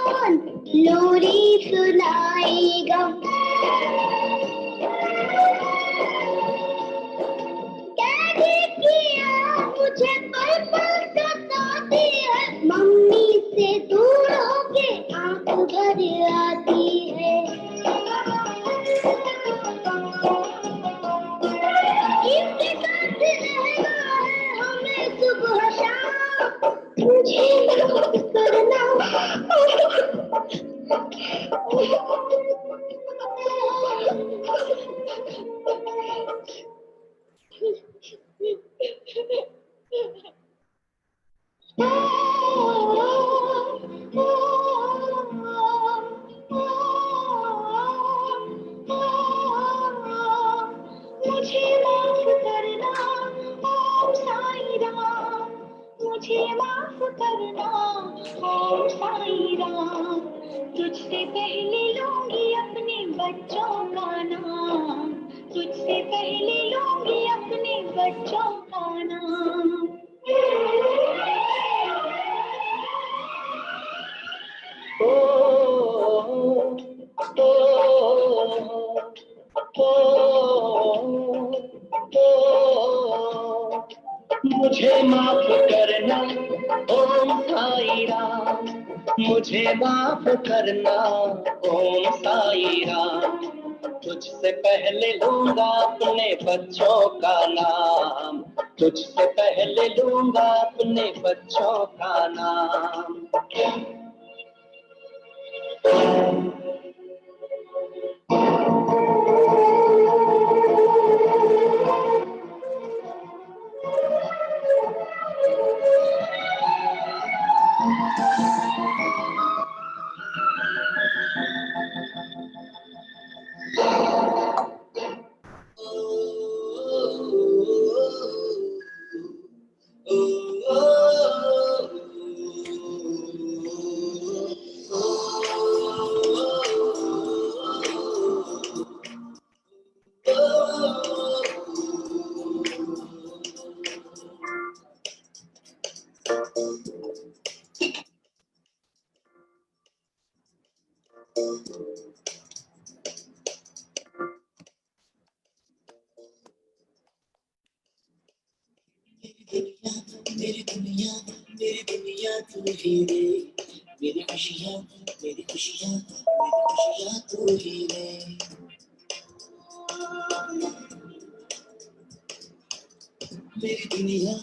कौन लोरी सुनाएगा? कैदी किया मुझे पल पल सताती है, मम्मी से दूर होके आंख भर आती है। इसके साथ रहना है हमें सुबह शाम, मुझे माफ करना। मुझे माफ करना ओम साईं राम, मुझे माफ करना ओम साईं राम। तुझसे पहले लूंगी अपने बच्चों का नाम, तुझसे पहले लूंगी अपने बच्चों का नाम। मुझे माफ करना ओम साईं राम, मुझे माफ करना ओम साईं राम। तुझसे पहले लूंगा अपने बच्चों का नाम, तुझसे पहले लूंगा अपने बच्चों का नाम। मेरी दुनिया तू ही रे, मेरी खुशियाँ मेरी खुशियाँ तू ही रे। मेरी दुनिया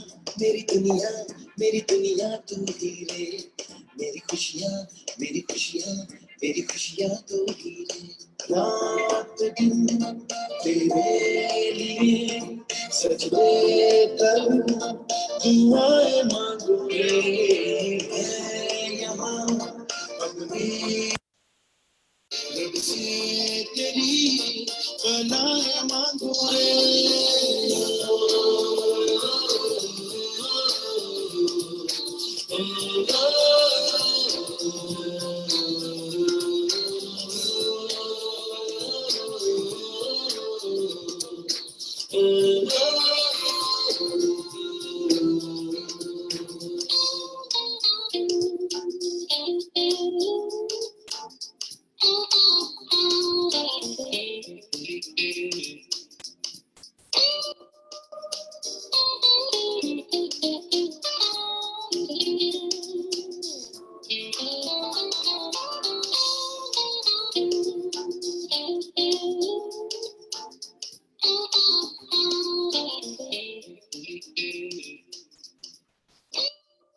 तू ही रे, मेरी खुशियाँ तू ही रे। रात दिन तेरे लिए सजदे करूं, दुआएं मांगू रे। मैं यहाँ अपनी रब से तेरी पनाह मांगू रे।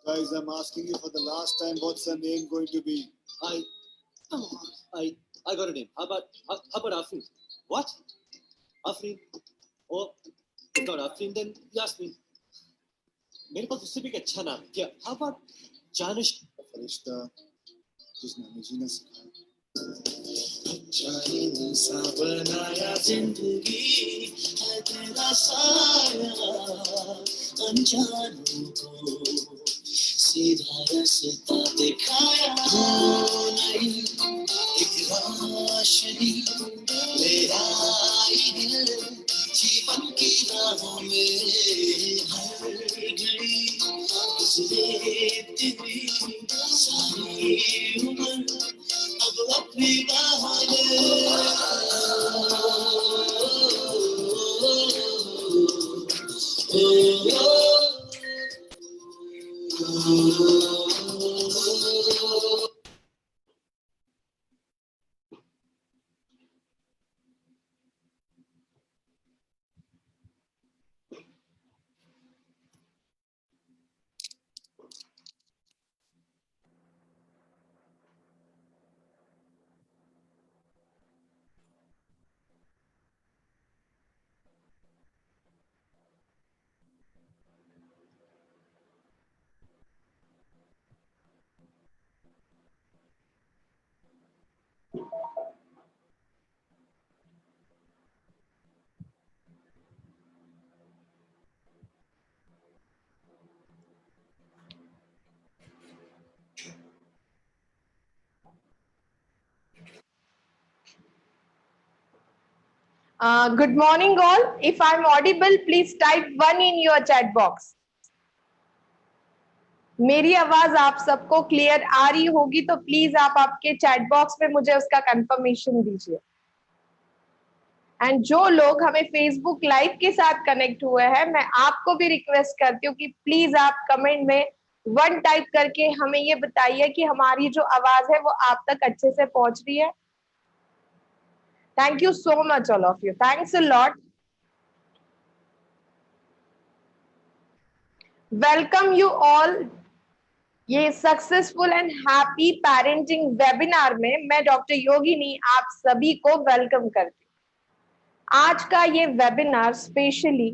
Guys, I'm asking you for the last time, what's the name going to be? I got a name. How about Afrin? What? Afrin? Oh, it's not Afrin, then Yasmin. मेरे पास उससे भी एक अच्छा नाम है क्या? How about Janish? फरिश्ता जिसने हमें जीना सिखाया। जाने सा बनाया जिंदगी है तेरा साया, अनजानों को सीधा रास्ता दिखाया। नहीं एक रोशनी ले आई है जीवन की राहों में, हर घड़ी गुजरे तेरी सारी उम्र Good morning all. If I'm audible, please type 1 in your chat box. मेरी आवाज आप सबको क्लियर आ रही होगी तो प्लीज आप आपके चैट बॉक्स में मुझे उसका कंफर्मेशन दीजिए। एंड जो लोग हमें फेसबुक लाइव के साथ कनेक्ट हुए हैं, मैं आपको भी रिक्वेस्ट करती हूँ कि प्लीज आप कमेंट में 1 टाइप करके हमें ये बताइए कि हमारी जो आवाज है वो आप तक अच्छे से पहुंच रही है। Thank you so much all of you, thanks a lot. Welcome you all ये successful and happy parenting webinar में मैं डॉक्टर योगिनी आप सभी को वेलकम करती हूँ। आज का ये वेबिनार स्पेशली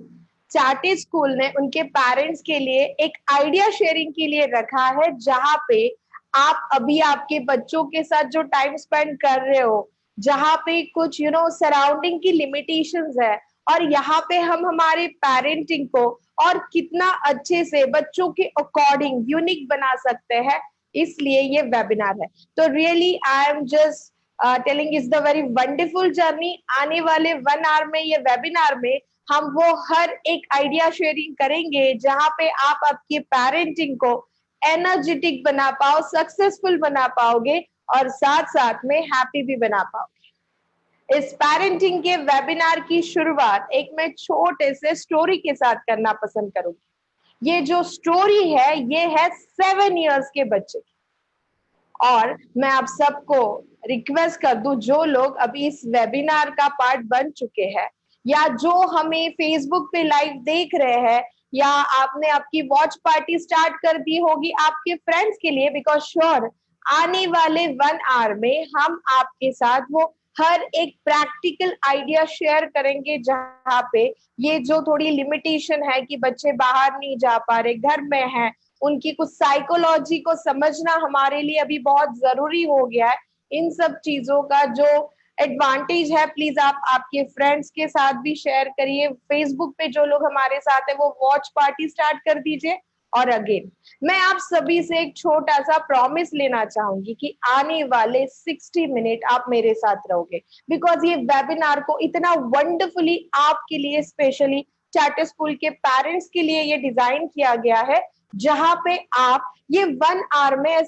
चार्टर्ड स्कूल ने उनके पेरेंट्स के लिए एक आइडिया शेयरिंग के लिए रखा है, जहां पे आप अभी आपके बच्चों के साथ जो टाइम स्पेंड कर रहे हो, जहां पे कुछ सराउंडिंग की लिमिटेशंस है, और यहाँ पे हम हमारे पेरेंटिंग को और कितना अच्छे से बच्चों के अकॉर्डिंग यूनिक बना सकते हैं, इसलिए ये वेबिनार है। तो really I am just telling is the very wonderful journey. आने वाले 1 आवर में ये वेबिनार में हम वो हर एक आइडिया शेयरिंग करेंगे, जहां पे आप आपके पेरेंटिंग को एनर्जेटिक बना पाओ, सक्सेसफुल बना पाओगे और साथ साथ में हैप्पी भी बना पाओगे। इस पेरेंटिंग के वेबिनार की शुरुआत एक मैं छोटे से स्टोरी के साथ करना पसंद करूंगी। ये जो स्टोरी है ये है 7 इयर्स के बच्चे की, और मैं आप सबको रिक्वेस्ट कर दूं, जो लोग अभी इस वेबिनार का पार्ट बन चुके हैं या जो हमें फेसबुक पे लाइव देख रहे हैं, या आपने आपकी वॉच पार्टी स्टार्ट कर दी होगी आपके फ्रेंड्स के लिए, बिकॉज श्योर आने वाले 1 आवर में हम आपके साथ वो हर एक प्रैक्टिकल आइडिया शेयर करेंगे, जहां पे ये जो थोड़ी लिमिटेशन है कि बच्चे बाहर नहीं जा पा रहे, घर में हैं, उनकी कुछ साइकोलॉजी को समझना हमारे लिए अभी बहुत जरूरी हो गया है। इन सब चीजों का जो एडवांटेज है, प्लीज आप आपके फ्रेंड्स के साथ भी शेयर करिए। फेसबुक पे जो लोग हमारे साथ है वो वॉच पार्टी स्टार्ट कर दीजिए। और अगेन मैं आप सभी से एक छोटा सा प्रॉमिस लेना चाहूंगी कि आने वाले 60 मिनट आप मेरे साथ रहोगे, बिकॉज ये वेबिनार को इतना वंडरफुली आपके लिए, स्पेशली चार्टर स्कूल के पेरेंट्स के लिए ये डिजाइन किया गया है, जहां पे आप ये 1 आवर में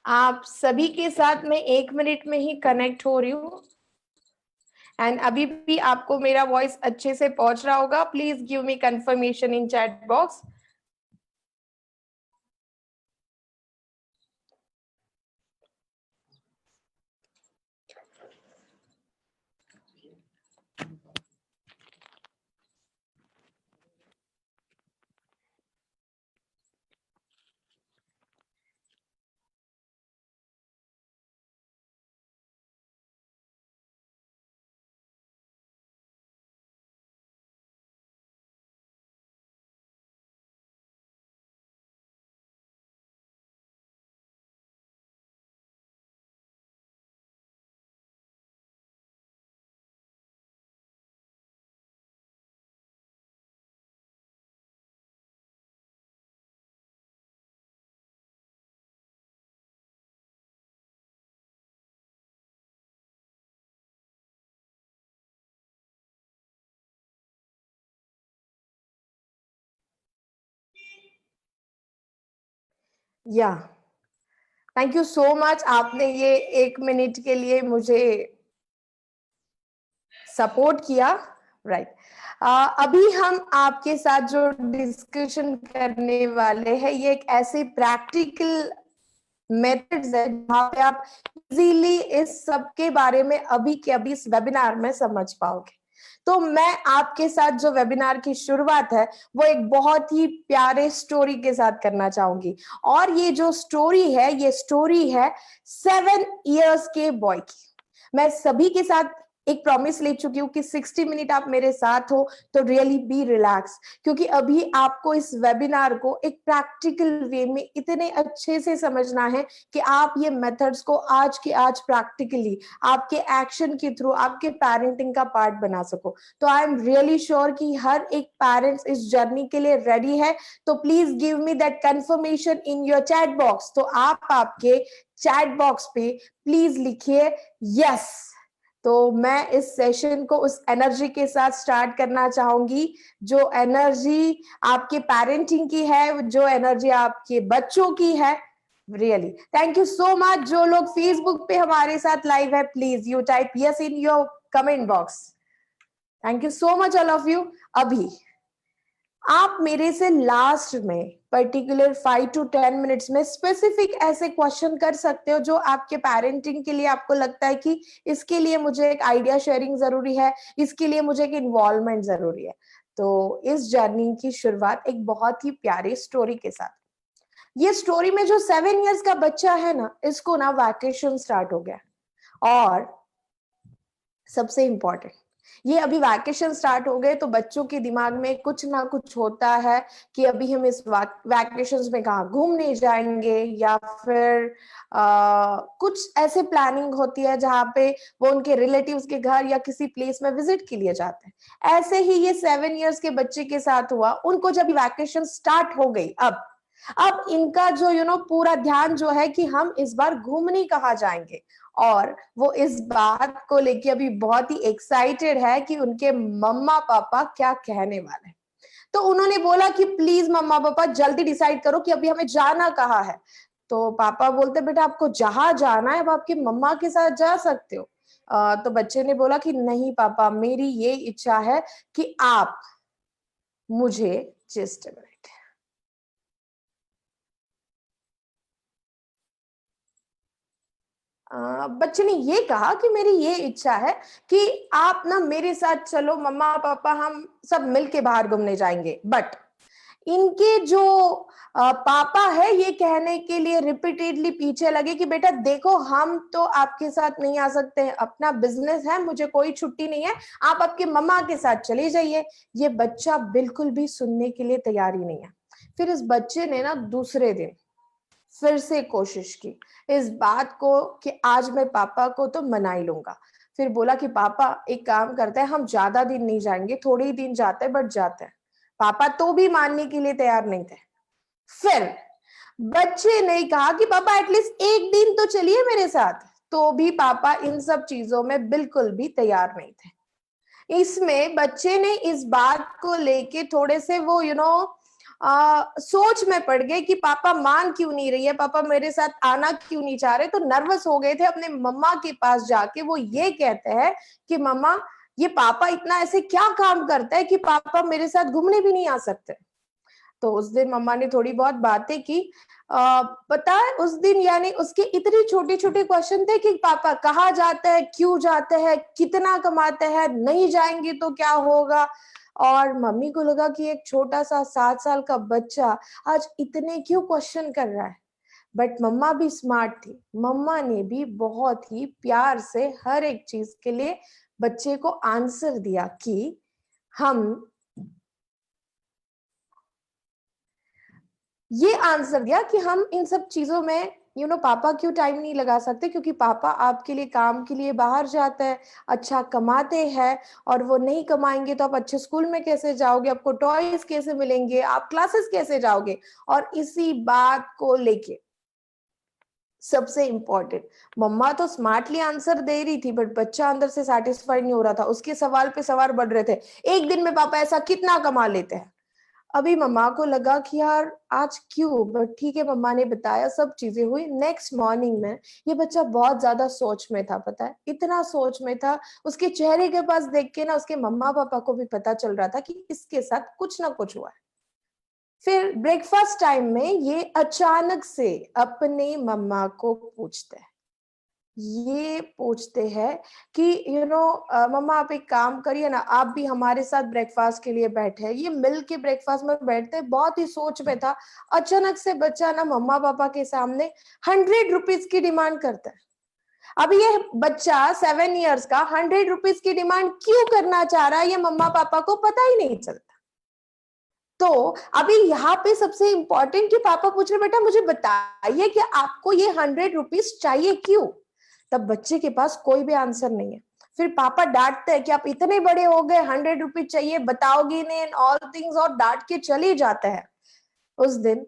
आप सभी के साथ मैं 1 मिनट में ही कनेक्ट हो रही हूँ, एंड अभी भी आपको मेरा वॉइस अच्छे से पहुंच रहा होगा। Please give me confirmation in chat box. या थैंक यू सो मच, आपने ये 1 मिनट के लिए मुझे सपोर्ट किया, राइट। अभी हम आपके साथ जो डिस्कशन करने वाले हैं ये एक ऐसे प्रैक्टिकल मेथड्स है जहाँ पे आप इजीली इस सब के बारे में अभी के अभी इस वेबिनार में समझ पाओगे। तो मैं आपके साथ जो वेबिनार की शुरुआत है वो एक बहुत ही प्यारे स्टोरी के साथ करना चाहूंगी, और ये जो स्टोरी है ये स्टोरी है 7 इयर्स के बॉय की। मैं सभी के साथ एक प्रॉमिस ले चुकी हूँ कि 60 मिनट आप मेरे साथ हो तो रियली बी रिलैक्स, क्योंकि अभी आपको इस वेबिनार को एक प्रैक्टिकल वे में इतने अच्छे से समझना है कि आप ये मेथड्स को आज के आज प्रैक्टिकली आपके एक्शन के थ्रू आपके पेरेंटिंग का पार्ट बना सको। तो आई एम रियली श्योर कि हर एक पेरेंट्स इस जर्नी के लिए रेडी है। तो please give me that confirmation in your chat box. तो आप आपके चैट बॉक्स पे प्लीज लिखिए यस। तो मैं इस सेशन को उस एनर्जी के साथ स्टार्ट करना चाहूंगी, जो एनर्जी आपके पेरेंटिंग की है, जो एनर्जी आपके बच्चों की है। Really thank you so much. जो लोग फेसबुक पे हमारे साथ लाइव है please you type yes in your comment box. Thank you so much all of you. अभी आप मेरे से लास्ट में पर्टिकुलर 5 to 10 मिनट्स में स्पेसिफिक ऐसे क्वेश्चन कर सकते हो जो आपके पेरेंटिंग के लिए आपको लगता है कि इसके लिए मुझे एक आइडिया शेयरिंग जरूरी है, इसके लिए मुझे एक इन्वॉल्वमेंट जरूरी है। तो इस जर्नी की शुरुआत एक बहुत ही प्यारी स्टोरी के साथ। ये स्टोरी में जो 7 इयर्स का बच्चा है ना, इसको ना वैकेशन स्टार्ट हो गया, और सबसे इंपॉर्टेंट ये अभी वैकेशन स्टार्ट हो गए तो बच्चों के दिमाग में कुछ ना कुछ होता है कि अभी हम इस वैकेशंस में कहाँ घूमने जाएंगे, या फिर कुछ ऐसे प्लानिंग होती है जहाँ पे वो उनके रिलेटिव्स के घर या किसी प्लेस में विजिट के लिए जाते हैं। ऐसे ही ये 7 इयर्स के बच्चे के साथ हुआ। उनको जब वैकेशन स्टार्ट हो गई, अब इनका जो पूरा ध्यान जो है कि हम इस बार घूमने कहाँ जाएंगे, और वो इस बात को लेके अभी बहुत ही एक्साइटेड है कि उनके मम्मा पापा क्या कहने वाले हैं। तो उन्होंने बोला कि प्लीज मम्मा पापा जल्दी डिसाइड करो कि अभी हमें जाना कहाँ है। तो पापा बोलते बेटा आपको जहां जाना है अब आपकी मम्मा के साथ जा सकते हो। तो बच्चे ने बोला कि नहीं पापा, मेरी ये इच्छा है कि आप मुझे जस्ट a minute। बच्चे ने ये कहा कि मेरी ये इच्छा है कि आप ना मेरे साथ चलो मम्मा पापा, हम सब मिलके बाहर घूमने जाएंगे। बट इनके जो पापा है ये कहने के लिए रिपीटेडली पीछे लगे कि बेटा देखो हम तो आपके साथ नहीं आ सकते हैं, अपना बिजनेस है, मुझे कोई छुट्टी नहीं है, आप आपके मम्मा के साथ चले जाइए। ये बच्चा बिल्कुल भी सुनने के लिए तैयार ही नहीं है। फिर इस बच्चे ने ना दूसरे दिन फिर से कोशिश की इस बात को कि आज मैं पापा को तो मना ही लूंगा। फिर बोला कि पापा एक काम करते हैं, हम ज्यादा दिन नहीं जाएंगे, थोड़े ही दिन जाते हैं, बट जाते हैं। पापा तो भी मानने के लिए तैयार नहीं थे। फिर बच्चे ने कहा कि पापा एटलीस्ट एक दिन तो चलिए मेरे साथ। तो भी पापा इन सब चीजों में बिल्कुल भी तैयार नहीं थे। इसमें बच्चे ने इस बात को लेके थोड़े से वो सोच में पड़ गए कि पापा मान क्यों नहीं रही है, पापा मेरे साथ आना क्यों नहीं चाह रहे। तो नर्वस हो गए थे। अपने मम्मा के पास जाके वो ये कहते हैं कि मम्मा ये पापा इतना ऐसे क्या काम करता है कि पापा मेरे साथ घूमने भी नहीं आ सकते। तो उस दिन मम्मा ने थोड़ी बहुत बातें की। पता है उस दिन यानी उसके इतने छोटे छोटे क्वेश्चन थे कि पापा कहाँ जाते हैं, क्यों जाते हैं, कितना कमाते हैं, नहीं जाएंगे तो क्या होगा। और मम्मी को लगा कि एक छोटा सा 7 साल का बच्चा आज इतने क्यों क्वेश्चन कर रहा है। बट मम्मा भी स्मार्ट थी। मम्मा ने भी बहुत ही प्यार से हर एक चीज के लिए बच्चे को आंसर दिया कि हम ये आंसर दिया कि हम इन सब चीजों में पापा क्यों टाइम नहीं लगा सकते, क्योंकि पापा आपके लिए काम के लिए बाहर जाते हैं, अच्छा कमाते हैं, और वो नहीं कमाएंगे तो आप अच्छे स्कूल में कैसे जाओगे, आपको टॉयज कैसे मिलेंगे, आप क्लासेस कैसे जाओगे। और इसी बात को लेके सबसे इंपॉर्टेंट, मम्मा तो स्मार्टली आंसर दे रही थी बट बच्चा अंदर से सेटिस्फाइड नहीं हो रहा था। उसके सवाल पे सवाल बढ़ रहे थे। एक दिन में पापा ऐसा कितना कमा लेते हैं। अभी मम्मा को लगा कि यार आज क्यों, बट ठीक है मम्मा ने बताया, सब चीजें हुई। नेक्स्ट मॉर्निंग में ये बच्चा बहुत ज्यादा सोच में था, पता है इतना सोच में था। उसके चेहरे के पास देख के ना उसके मम्मा पापा को भी पता चल रहा था कि इसके साथ कुछ ना कुछ हुआ है। फिर ब्रेकफास्ट टाइम में ये अचानक से अपने मम्मा को पूछते हैं, ये पूछते हैं कि मम्मा आप एक काम करिए ना, आप भी हमारे साथ ब्रेकफास्ट के लिए बैठे हैं। ये मिल के ब्रेकफास्ट में बैठते हैं, बहुत ही सोच में था। अचानक से बच्चा ना मम्मा पापा के सामने 100 रुपीज की डिमांड करता है। अभी ये बच्चा 7 इयर्स का 100 रुपीज की डिमांड क्यों करना चाह रहा है, ये मम्मा पापा को पता ही नहीं चलता। तो अभी यहाँ पे सबसे इंपॉर्टेंट कि पापा पूछ रहे बेटा मुझे बताइए कि आपको ये 100 रुपीज चाहिए क्यों। तब बच्चे के पास कोई भी आंसर नहीं है। फिर पापा डांटते हैं कि आप इतने बड़े हो गए, 100 रुपीज चाहिए, बताओगे नहीं, ऑल थिंग्स, और डांट के चले जाता है। उस दिन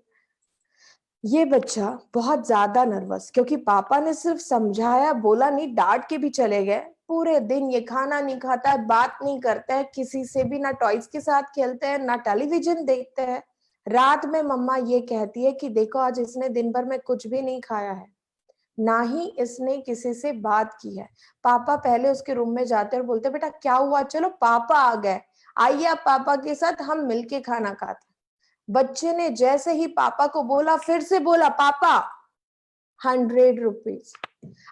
ये बच्चा बहुत ज्यादा नर्वस, क्योंकि पापा ने सिर्फ समझाया, बोला नहीं, डांट के भी चले गए। पूरे दिन ये खाना नहीं खाता है, बात नहीं करता है किसी से भी, ना टॉयज के साथ खेलते हैं ना टेलीविजन देखते हैं। रात में मम्मा ये कहती है कि देखो आज इसने दिन भर में कुछ भी नहीं खाया है, ना ही इसने किसी से बात की है। पापा पहले उसके रूम में जाते और बोलते बेटा क्या हुआ, चलो पापा आ गए, आइए आप पापा के साथ हम मिलके खाना खाते। बच्चे ने जैसे ही पापा को बोला, फिर से बोला पापा 100 रुपीज।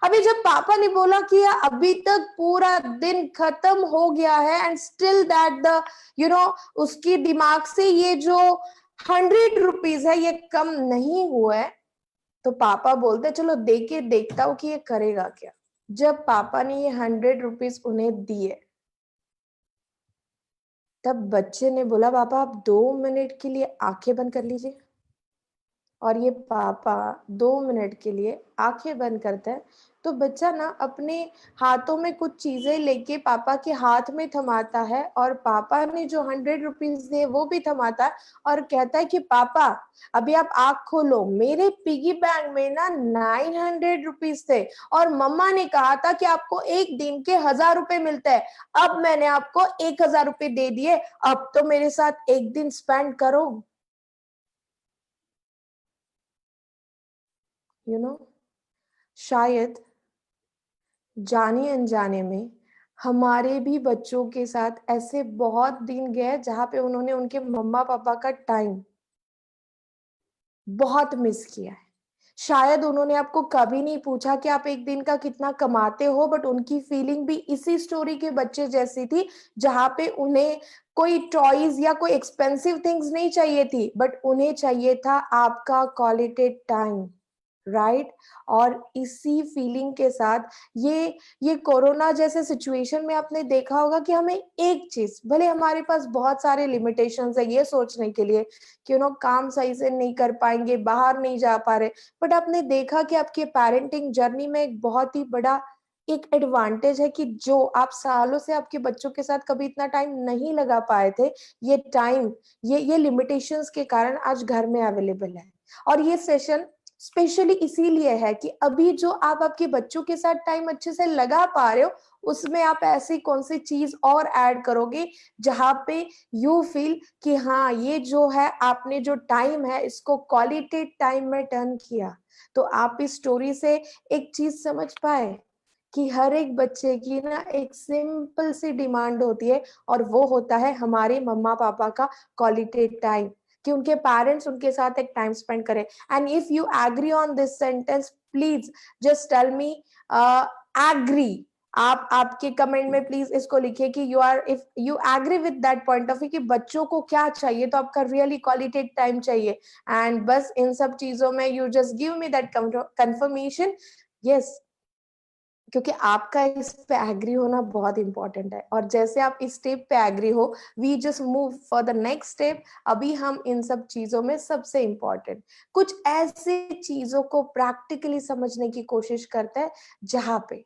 अभी जब पापा ने बोला कि अभी तक पूरा दिन खत्म हो गया है एंड स्टिल दैट द उसकी दिमाग से ये जो 100 रुपीज है ये कम नहीं हुआ है, तो पापा बोलते चलो दे के देखता हूं कि ये करेगा क्या। जब पापा ने ये 100 रुपीज उन्हें दिए, तब बच्चे ने बोला पापा आप 2 मिनट के लिए आंखें बंद कर लीजिए। और ये पापा 2 मिनट के लिए आंखें बंद करता है, तो बच्चा ना अपने हाथों में कुछ चीजें लेके पापा के हाथ में थमाता है, और पापा ने जो 100 रुपीज दिए वो भी थमाता है, और कहता है कि पापा अभी आप आंख खोलो, मेरे पिगी बैंक में ना 900 रुपीज थे, और मम्मा ने कहा था कि आपको एक दिन के 1000 रुपए मिलते हैं, अब मैंने आपको 1000 रुपए दे दिए, अब तो मेरे साथ एक दिन स्पेंड करो। शायद जाने अनजाने में हमारे भी बच्चों के साथ ऐसे बहुत दिन गए जहां पे उन्होंने उनके मम्मा पापा का टाइम बहुत मिस किया है। शायद उन्होंने आपको कभी नहीं पूछा कि आप एक दिन का कितना कमाते हो, बट उनकी फीलिंग भी इसी स्टोरी के बच्चे जैसी थी, जहां पे उन्हें कोई टॉयज या कोई एक्सपेंसिव थिंग्स नहीं चाहिए थी, बट उन्हें चाहिए था आपका क्वालिटी टाइम, राइट। और इसी फीलिंग के साथ ये कोरोना जैसे सिचुएशन में आपने देखा होगा कि हमें एक चीज, भले हमारे पास बहुत सारे लिमिटेशंस है ये सोचने के लिए कि काम सही से नहीं कर पाएंगे, बाहर नहीं जा पा रहे, बट आपने देखा कि आपके पेरेंटिंग जर्नी में एक बहुत ही बड़ा एक एडवांटेज है कि जो आप सालों से आपके बच्चों के साथ कभी इतना टाइम नहीं लगा पाए थे, ये टाइम ये लिमिटेशंस के कारण आज घर में अवेलेबल है। और ये सेशन स्पेशली इसीलिए है कि अभी जो आप आपके बच्चों के साथ टाइम अच्छे से लगा पा रहे हो, उसमें आप ऐसी कौन सी चीज और ऐड करोगे जहां पे यू फील कि हाँ ये जो है आपने जो टाइम है इसको क्वालिटी टाइम में टर्न किया। तो आप इस स्टोरी से एक चीज समझ पाए कि हर एक बच्चे की ना एक सिंपल सी डिमांड होती है, और वो होता है हमारे मम्मा पापा का क्वालिटी टाइम, कि उनके पेरेंट्स उनके साथ एक टाइम स्पेंड करें। And if you agree on this sentence, please just tell me agree. आप आपके कमेंट में प्लीज इसको लिखिए कि you are, if you agree with that point of view कि बच्चों को क्या चाहिए, तो आपका रियली क्वालिटी टाइम चाहिए। एंड बस इन सब चीजों में you just give me that confirmation, yes, क्योंकि आपका इस पे एग्री होना बहुत इंपॉर्टेंट है। और जैसे आप इस स्टेप पे एग्री हो, we just move for the next step. अभी हम इन सब चीजों में सबसे इंपॉर्टेंट कुछ ऐसी चीजों को प्रैक्टिकली समझने की कोशिश करते हैं जहां पे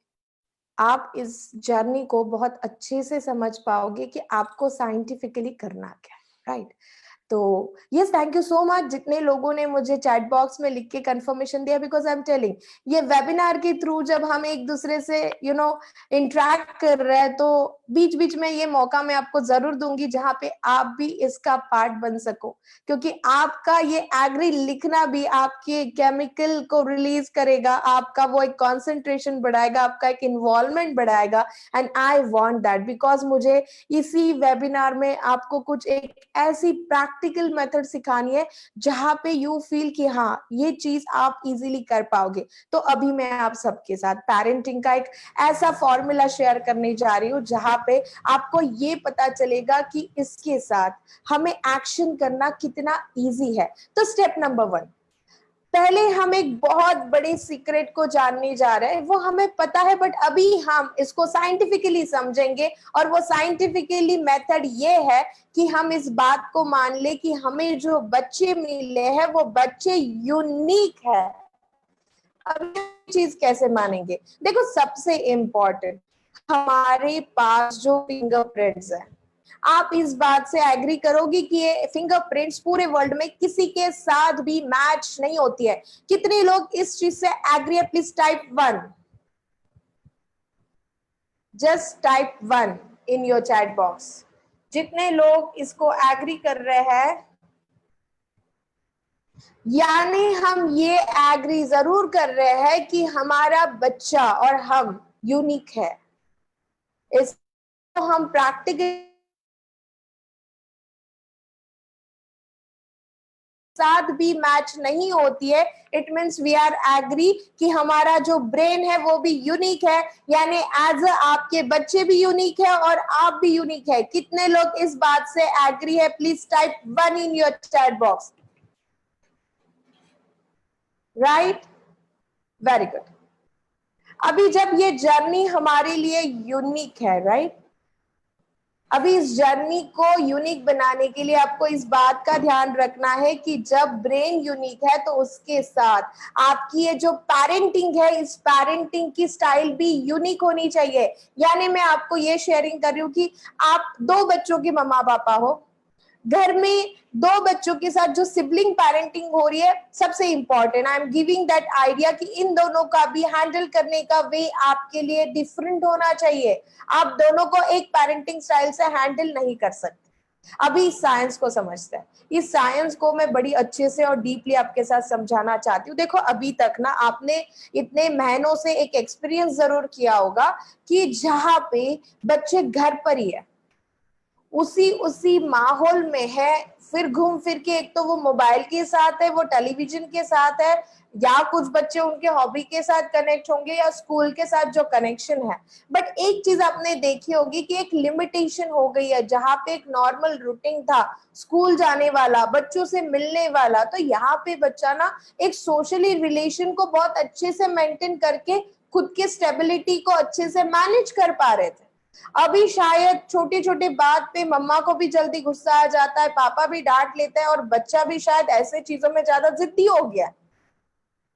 आप इस जर्नी को बहुत अच्छे से समझ पाओगे कि आपको साइंटिफिकली करना क्या है, राइट। तो yes, thank you so much जितने लोगों ने मुझे चैट बॉक्स में लिख के कंफर्मेशन दिया, बिकॉज आई एम टेलिंग ये वेबिनार के थ्रू जब हम एक दूसरे से इंटरेक्ट कर रहे हैं, तो बीच बीच में ये मौका मैं आपको जरूर दूंगी जहां पे आप भी इसका पार्ट बन सको, क्योंकि आपका ये एग्री लिखना भी आपके केमिकल को रिलीज करेगा, आपका वो एक कॉन्सेंट्रेशन बढ़ाएगा, आपका एक इन्वॉल्वमेंट बढ़ाएगा। And I want that, because मुझे इसी वेबिनार में आपको कुछ एक ऐसी प्रैक्टिकल मेथड सिखानी है जहां पे यू फील कि हाँ ये चीज आप इजीली कर पाओगे। तो अभी मैं आप सबके साथ पेरेंटिंग का एक ऐसा फॉर्मूला शेयर करने जा रही हूँ जहां पे आपको ये पता चलेगा कि इसके साथ हमें एक्शन करना कितना इजी है। तो स्टेप नंबर 1, पहले हम एक बहुत बड़े सीक्रेट को जानने जा रहे हैं, वो हमें पता है बट अभी हम इसको साइंटिफिकली समझेंगे। और वो साइंटिफिकली मेथड ये है कि हम इस बात को मान ले कि हमें जो बच्चे मिले हैं वो बच्चे यूनिक है। अब ये चीज कैसे मानेंगे? देखो, सबसे इंपॉर्टेंट हमारे पास जो फिंगरप्रिंट्स है, आप इस बात से एग्री करोगी कि ये फिंगरप्रिंट्स पूरे वर्ल्ड में किसी के साथ भी मैच नहीं होती है। कितने लोग इस चीज से एग्री है? Please type 1, just type 1 in your chat box. जितने लोग इसको एग्री कर रहे हैं, यानी हम ये एग्री जरूर कर रहे हैं कि हमारा बच्चा और हम यूनिक है। इसको हम प्रैक्टिकल साथ भी मैच नहीं होती है, it means we are agree कि हमारा जो ब्रेन है वो भी यूनिक है, यानी एज आपके बच्चे भी यूनिक है और आप भी यूनिक है। कितने लोग इस बात से एग्री है? Please type 1 in your chat box. Right, very good. अभी जब ये जर्नी हमारे लिए यूनिक है, राइट, अभी इस जर्नी को यूनिक बनाने के लिए आपको इस बात का ध्यान रखना है कि जब ब्रेन यूनिक है तो उसके साथ आपकी ये जो पेरेंटिंग है, इस पेरेंटिंग की स्टाइल भी यूनिक होनी चाहिए। यानी मैं आपको ये शेयरिंग कर रही हूँ कि आप 2 बच्चों के मम्मा पापा हो, घर में 2 बच्चों के साथ जो सिबलिंग पेरेंटिंग हो रही है, सबसे important I am giving that idea कि इन दोनों का भी हैंडल करने का वे आपके लिए डिफरेंट होना चाहिए। आप दोनों को एक पेरेंटिंग स्टाइल से हैंडल नहीं कर सकते। अभी साइंस को समझते हैं। इस साइंस को मैं बड़ी अच्छे से और डीपली आपके साथ समझाना चाहती हूँ। देखो, अभी तक ना आपने इतने महीनों से एक एक्सपीरियंस जरूर किया होगा कि जहां पे बच्चे घर पर ही है, उसी माहौल में है, फिर घूम फिर के एक तो वो मोबाइल के साथ है, वो टेलीविजन के साथ है, या कुछ बच्चे उनके हॉबी के साथ कनेक्ट होंगे या स्कूल के साथ जो कनेक्शन है। बट एक चीज आपने देखी होगी कि एक लिमिटेशन हो गई है। जहां पे एक नॉर्मल रूटीन था, स्कूल जाने वाला, बच्चों से मिलने वाला, तो यहाँ पे बच्चा ना एक सोशली रिलेशन को बहुत अच्छे से मेंटेन करके खुद की स्टेबिलिटी को अच्छे से मैनेज कर पा रहे थे। अभी शायद छोटी छोटी बात पे मम्मा को भी जल्दी गुस्सा आ जाता है, पापा भी डांट लेते हैं और बच्चा भी शायद ऐसे चीजों में ज्यादा जिद्दी हो गया।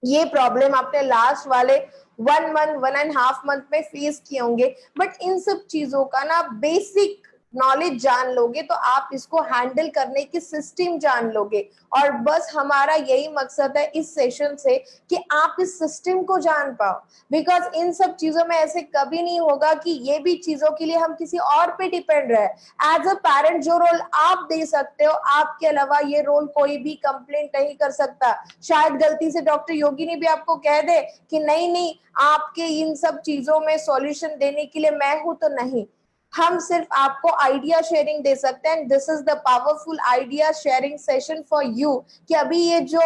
ये प्रॉब्लम आपने लास्ट वाले 1 मंथ 1.5 मंथ में फेस किए होंगे। बट इन सब चीजों का ना बेसिक नॉलेज जान लोगे तो आप इसको हैंडल करने की सिस्टम जान लोगे। और बस हमारा यही मकसद है इस सेशन से कि आप इस सिस्टम को जान पाओ। बिकॉज इन सब चीजों में ऐसे कभी नहीं होगा कि ये भी चीजों के लिए हम किसी और पे डिपेंड रहे। एज अ पेरेंट जो रोल आप दे सकते हो, आपके अलावा ये रोल कोई भी कंप्लेंट नहीं कर सकता। शायद गलती से डॉक्टर योगिनी भी आपको कह दे कि नहीं नहीं, आपके इन सब चीजों में सॉल्यूशन देने के लिए मैं हूं, तो नहीं, हम सिर्फ आपको आइडिया शेयरिंग दे सकते हैं। This is the powerful idea sharing session for you कि अभी ये जो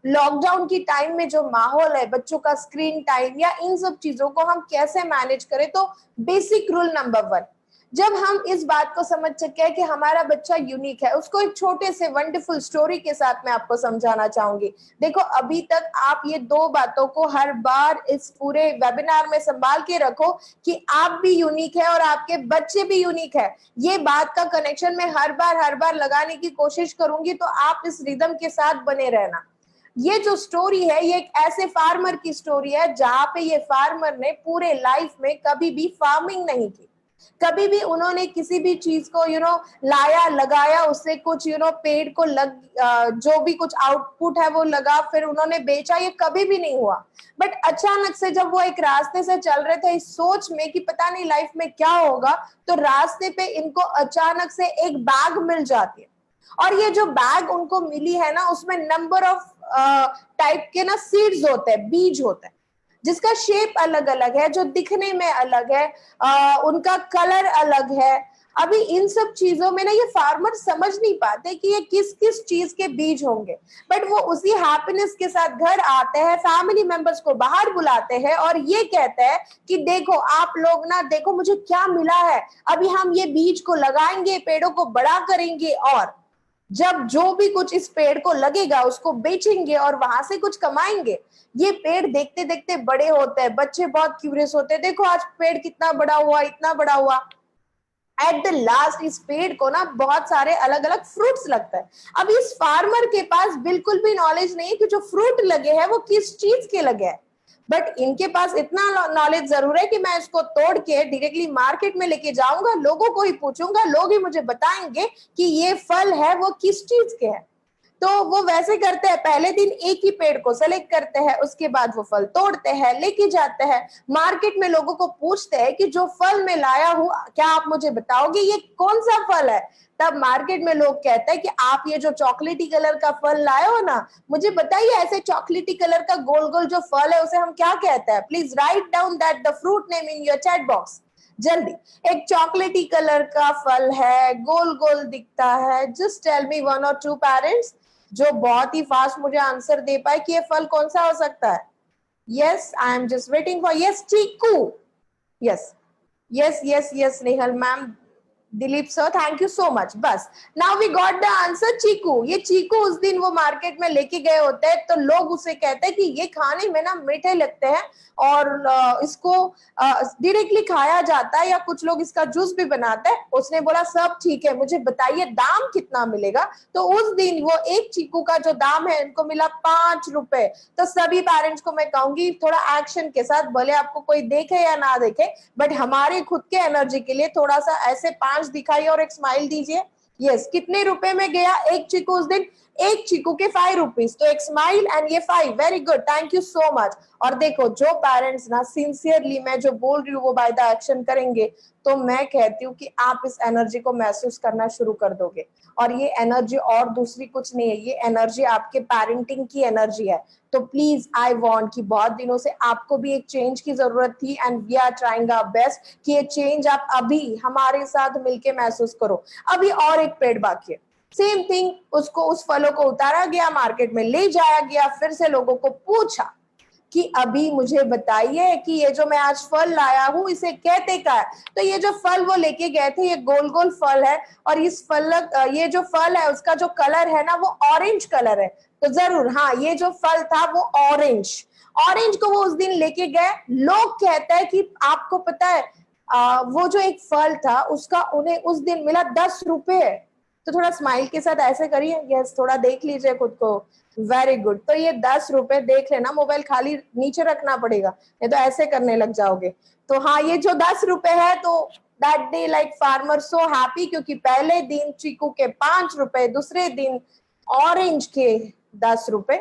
लॉकडाउन की टाइम में जो माहौल है, बच्चों का स्क्रीन टाइम या इन सब चीजों को हम कैसे मैनेज करें। तो बेसिक रूल नंबर 1, जब हम इस बात को समझ सके हैं कि हमारा बच्चा यूनिक है, उसको एक छोटे से वंडरफुल स्टोरी के साथ मैं आपको समझाना चाहूंगी। देखो, अभी तक आप ये 2 बातों को हर बार इस पूरे वेबिनार में संभाल के रखो कि आप भी यूनिक है और आपके बच्चे भी यूनिक है। ये बात का कनेक्शन मैं हर बार लगाने की कोशिश करूंगी, तो आप इस रिदम के साथ बने रहना। ये जो स्टोरी है, ये एक ऐसे फार्मर की स्टोरी है जहां पे ये फार्मर ने पूरे लाइफ में कभी भी फार्मिंग नहीं की। कभी भी उन्होंने किसी भी चीज को लाया, लगाया, उससे कुछ पेड़ को जो भी कुछ आउटपुट है वो लगा, फिर उन्होंने बेचा, ये कभी भी नहीं हुआ। बट अचानक से जब वो एक रास्ते से चल रहे थे इस सोच में कि पता नहीं लाइफ में क्या होगा, तो रास्ते पे इनको अचानक से एक बैग मिल जाती है। और ये जो बैग उनको मिली है ना, उसमें नंबर ऑफ टाइप के ना सीड्स होते हैं, बीज होते हैं, जिसका शेप अलग अलग है, जो दिखने में अलग है, उनका कलर अलग है। अभी इन सब चीजों में ना ये फार्मर समझ नहीं पाते कि ये किस किस चीज के बीज होंगे, बट वो उसी हैप्पीनेस के साथ घर आते हैं, फैमिली मेंबर्स को बाहर बुलाते हैं और ये कहते हैं कि देखो आप लोग ना, देखो मुझे क्या मिला है, अभी हम ये बीज को लगाएंगे, पेड़ों को बड़ा करेंगे, और जब जो भी कुछ इस पेड़ को लगेगा उसको बेचेंगे और वहां से कुछ कमाएंगे। ये पेड़ देखते देखते बड़े होते हैं, बच्चे बहुत क्यूरियस होते हैं, देखो आज पेड़ कितना बड़ा हुआ, इतना बड़ा हुआ। एट द लास्ट इस पेड़ को ना बहुत सारे अलग अलग फ्रूट्स लगता है। अब इस फार्मर के पास बिल्कुल भी नॉलेज नहीं है कि जो फ्रूट लगे हैं वो किस चीज के लगे हैं, बट इनके पास इतना नॉलेज जरूर है कि मैं इसको तोड़ के डायरेक्टली मार्केट में लेके जाऊंगा, लोगों को ही पूछूंगा, लोग ही मुझे बताएंगे कि ये फल है वो किस चीज के है। तो वो वैसे करते हैं, पहले दिन एक ही पेड़ को सेलेक्ट करते हैं, उसके बाद वो फल तोड़ते हैं, लेके जाते हैं मार्केट में, लोगों को पूछते हैं कि जो फल मैं लाया हूँ क्या आप मुझे बताओगे ये कौन सा फल है। तब मार्केट में लोग कहते हैं कि आप ये जो चॉकलेटी कलर का फल लाए हो ना, मुझे बताइए ऐसे चॉकलेटी कलर का गोल गोल जो फल है उसे हम क्या कहते हैं। Please write down that the fruit name in your chat box जल्दी। एक चॉकलेटी कलर का फल है, गोल गोल दिखता है। Just tell me 1 or 2 parents जो बहुत ही फास्ट मुझे आंसर दे पाए कि ये फल कौन सा हो सकता है। Yes, I am just waiting for, yes chikoo, yes yes yes yes Nehal ma'am, Dilip sir, thank you so much. बस now we got the answer, chikoo. ये चीकू उस दिन वो मार्केट में लेके गए होते हैं, तो लोग उसे कहते हैं कि ये खाने में ना मीठे लगते हैं और इसको डायरेक्टली खाया जाता है, या कुछ लोग इसका जूस भी बनाते हैं। उसने बोला सब ठीक है, मुझे बताइए दाम कितना मिलेगा। तो उस दिन वो एक चीकू का जो दाम है उनको मिला 5 रुपए। तो सभी पेरेंट्स को मैं कहूंगी थोड़ा एक्शन के साथ, भले आपको कोई देखे या ना देखे, बट हमारे खुद के एनर्जी के लिए थोड़ा सा ऐसे 5 दिखाइए और एक स्माइल दीजिए। यस, कितने रुपए में गया एक चीकू उस दिन? एक चीकू के 5 रुपीज, तो एक स्माइल एंड ये 5, very good, thank you so much. और देखो जो पेरेंट्स ना सिंसियरली मैं जो बोल रही हूँ वो बाय द एक्शन करेंगे, तो मैं कहती हूँ कि आप इस एनर्जी को महसूस करना शुरू कर दोगे। और ये एनर्जी और दूसरी कुछ नहीं है, ये एनर्जी आपके पेरेंटिंग की एनर्जी है। तो प्लीज आई वांट कि बहुत दिनों से आपको भी एक चेंज की जरूरत थी and we are trying our best कि ये चेंज आप अभी हमारे साथ मिलके महसूस करो। अभी और एक पेड़ बाकी है, सेम थिंग, उसको उस फलों को उतारा गया, मार्केट में ले जाया गया, फिर से लोगों को पूछा कि अभी मुझे बताइए कि ये जो मैं आज फल लाया हूँ इसे कहते क्या है। तो ये जो फल वो लेके गए थे ये गोल गोल फल है, और इस फल ये जो फल है उसका जो कलर है ना वो ऑरेंज कलर है। तो जरूर हाँ, ये जो फल था वो ऑरेंज को वो उस दिन लेके गए। लोग कहते हैं कि आपको पता है वो जो एक फल था उसका उन्हें उस दिन मिला 10 रुपए। तो थोड़ा स्माइल के साथ ऐसे करिए, यस, थोड़ा देख लीजिए खुद को, वेरी गुड। तो ये 10 रुपए, देख लेना, मोबाइल खाली नीचे रखना पड़ेगा, नहीं तो ऐसे करने लग जाओगे। तो हाँ, ये जो 10 रुपए है, तो that day like farmer so happy, क्योंकि पहले दिन चीकू के 5 रुपए, दूसरे दिन ऑरेंज के 10 रुपए,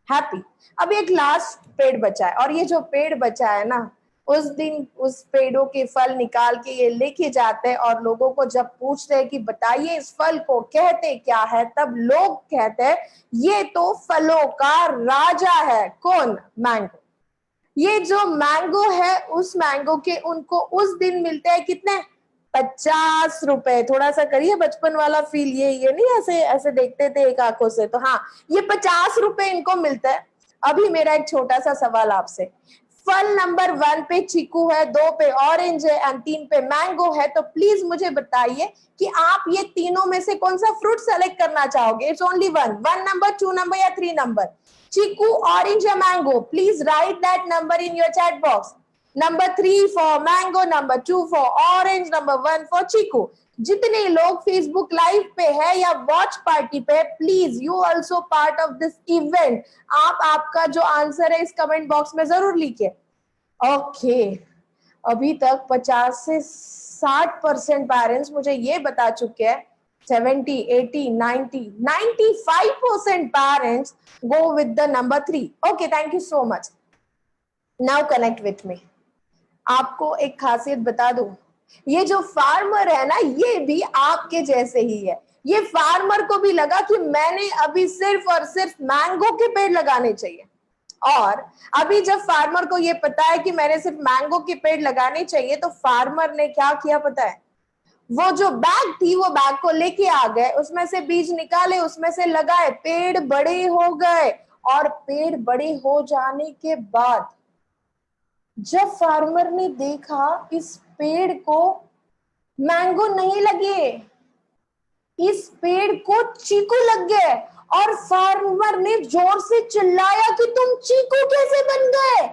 हैप्पी। अब एक लास्ट पेड़ बचा है, और ये जो पेड़ बचा है ना, उस दिन उस पेड़ों के फल निकाल के ये लेके जाते हैं, और लोगों को जब पूछते हैं कि बताइए इस फल को कहते क्या है, तब लोग कहते हैं ये तो फलों का राजा है। कौन? मैंगो। ये जो मैंगो है, उस मैंगो के उनको उस दिन मिलते हैं कितने? 50 रुपए। थोड़ा सा करिए बचपन वाला फील, ये नहीं ऐसे ऐसे देखते थे एक आंखों से। तो हाँ, ये 50 रुपए इनको मिलता है। अभी मेरा एक छोटा सा सवाल आपसे, फल नंबर 1 पे चीकू है, 2 पे ऑरेंज है एंड 3 पे मैंगो है, तो प्लीज मुझे बताइए कि आप ये तीनों में से कौन सा फ्रूट सेलेक्ट करना चाहोगे। इट्स ओनली 1 नंबर, 2 नंबर या 3 नंबर, चीकू, ऑरेंज या mango. Please write that number in your chat box. Number 3 for mango, number 2 for orange, number 1 for chikoo. जितने लोग फेसबुक लाइव पे है या वॉच पार्टी पे, please you also part of this event. आप आपका जो आंसर है इस कमेंट बॉक्स में जरूर लिखिए। ओके अभी तक 50 से 60% पेरेंट्स मुझे ये बता चुके हैं, 70, 80, 90, 95% parents go with the number 3. Okay, thank you so much. Now connect with me. आपको एक खासियत बता दूं, ये जो फार्मर है ना, ये भी आपके जैसे ही है. ये फार्मर को भी लगा कि मैंने अभी सिर्फ और सिर्फ मैंगो के पेड़ लगाने चाहिए. और अभी जब फार्मर को ये पता है कि मैंने सिर्फ मैंगो के पेड़ लगाने चाहिए, तो फार्मर ने क्या किया पता है? वो जो बैग थी, वो बैग को लेके आ गए, उसमें से बीज निकाले, उसमें से लगाए, पेड़ बड़े हो गए. और पेड़ बड़े हो जाने के बाद जब फार्मर ने देखा इस पेड़ को मैंगो नहीं लगे, इस पेड़ को चीकू लग गए, और फार्मर ने जोर से चिल्लाया कि तुम चीकू कैसे बन गए,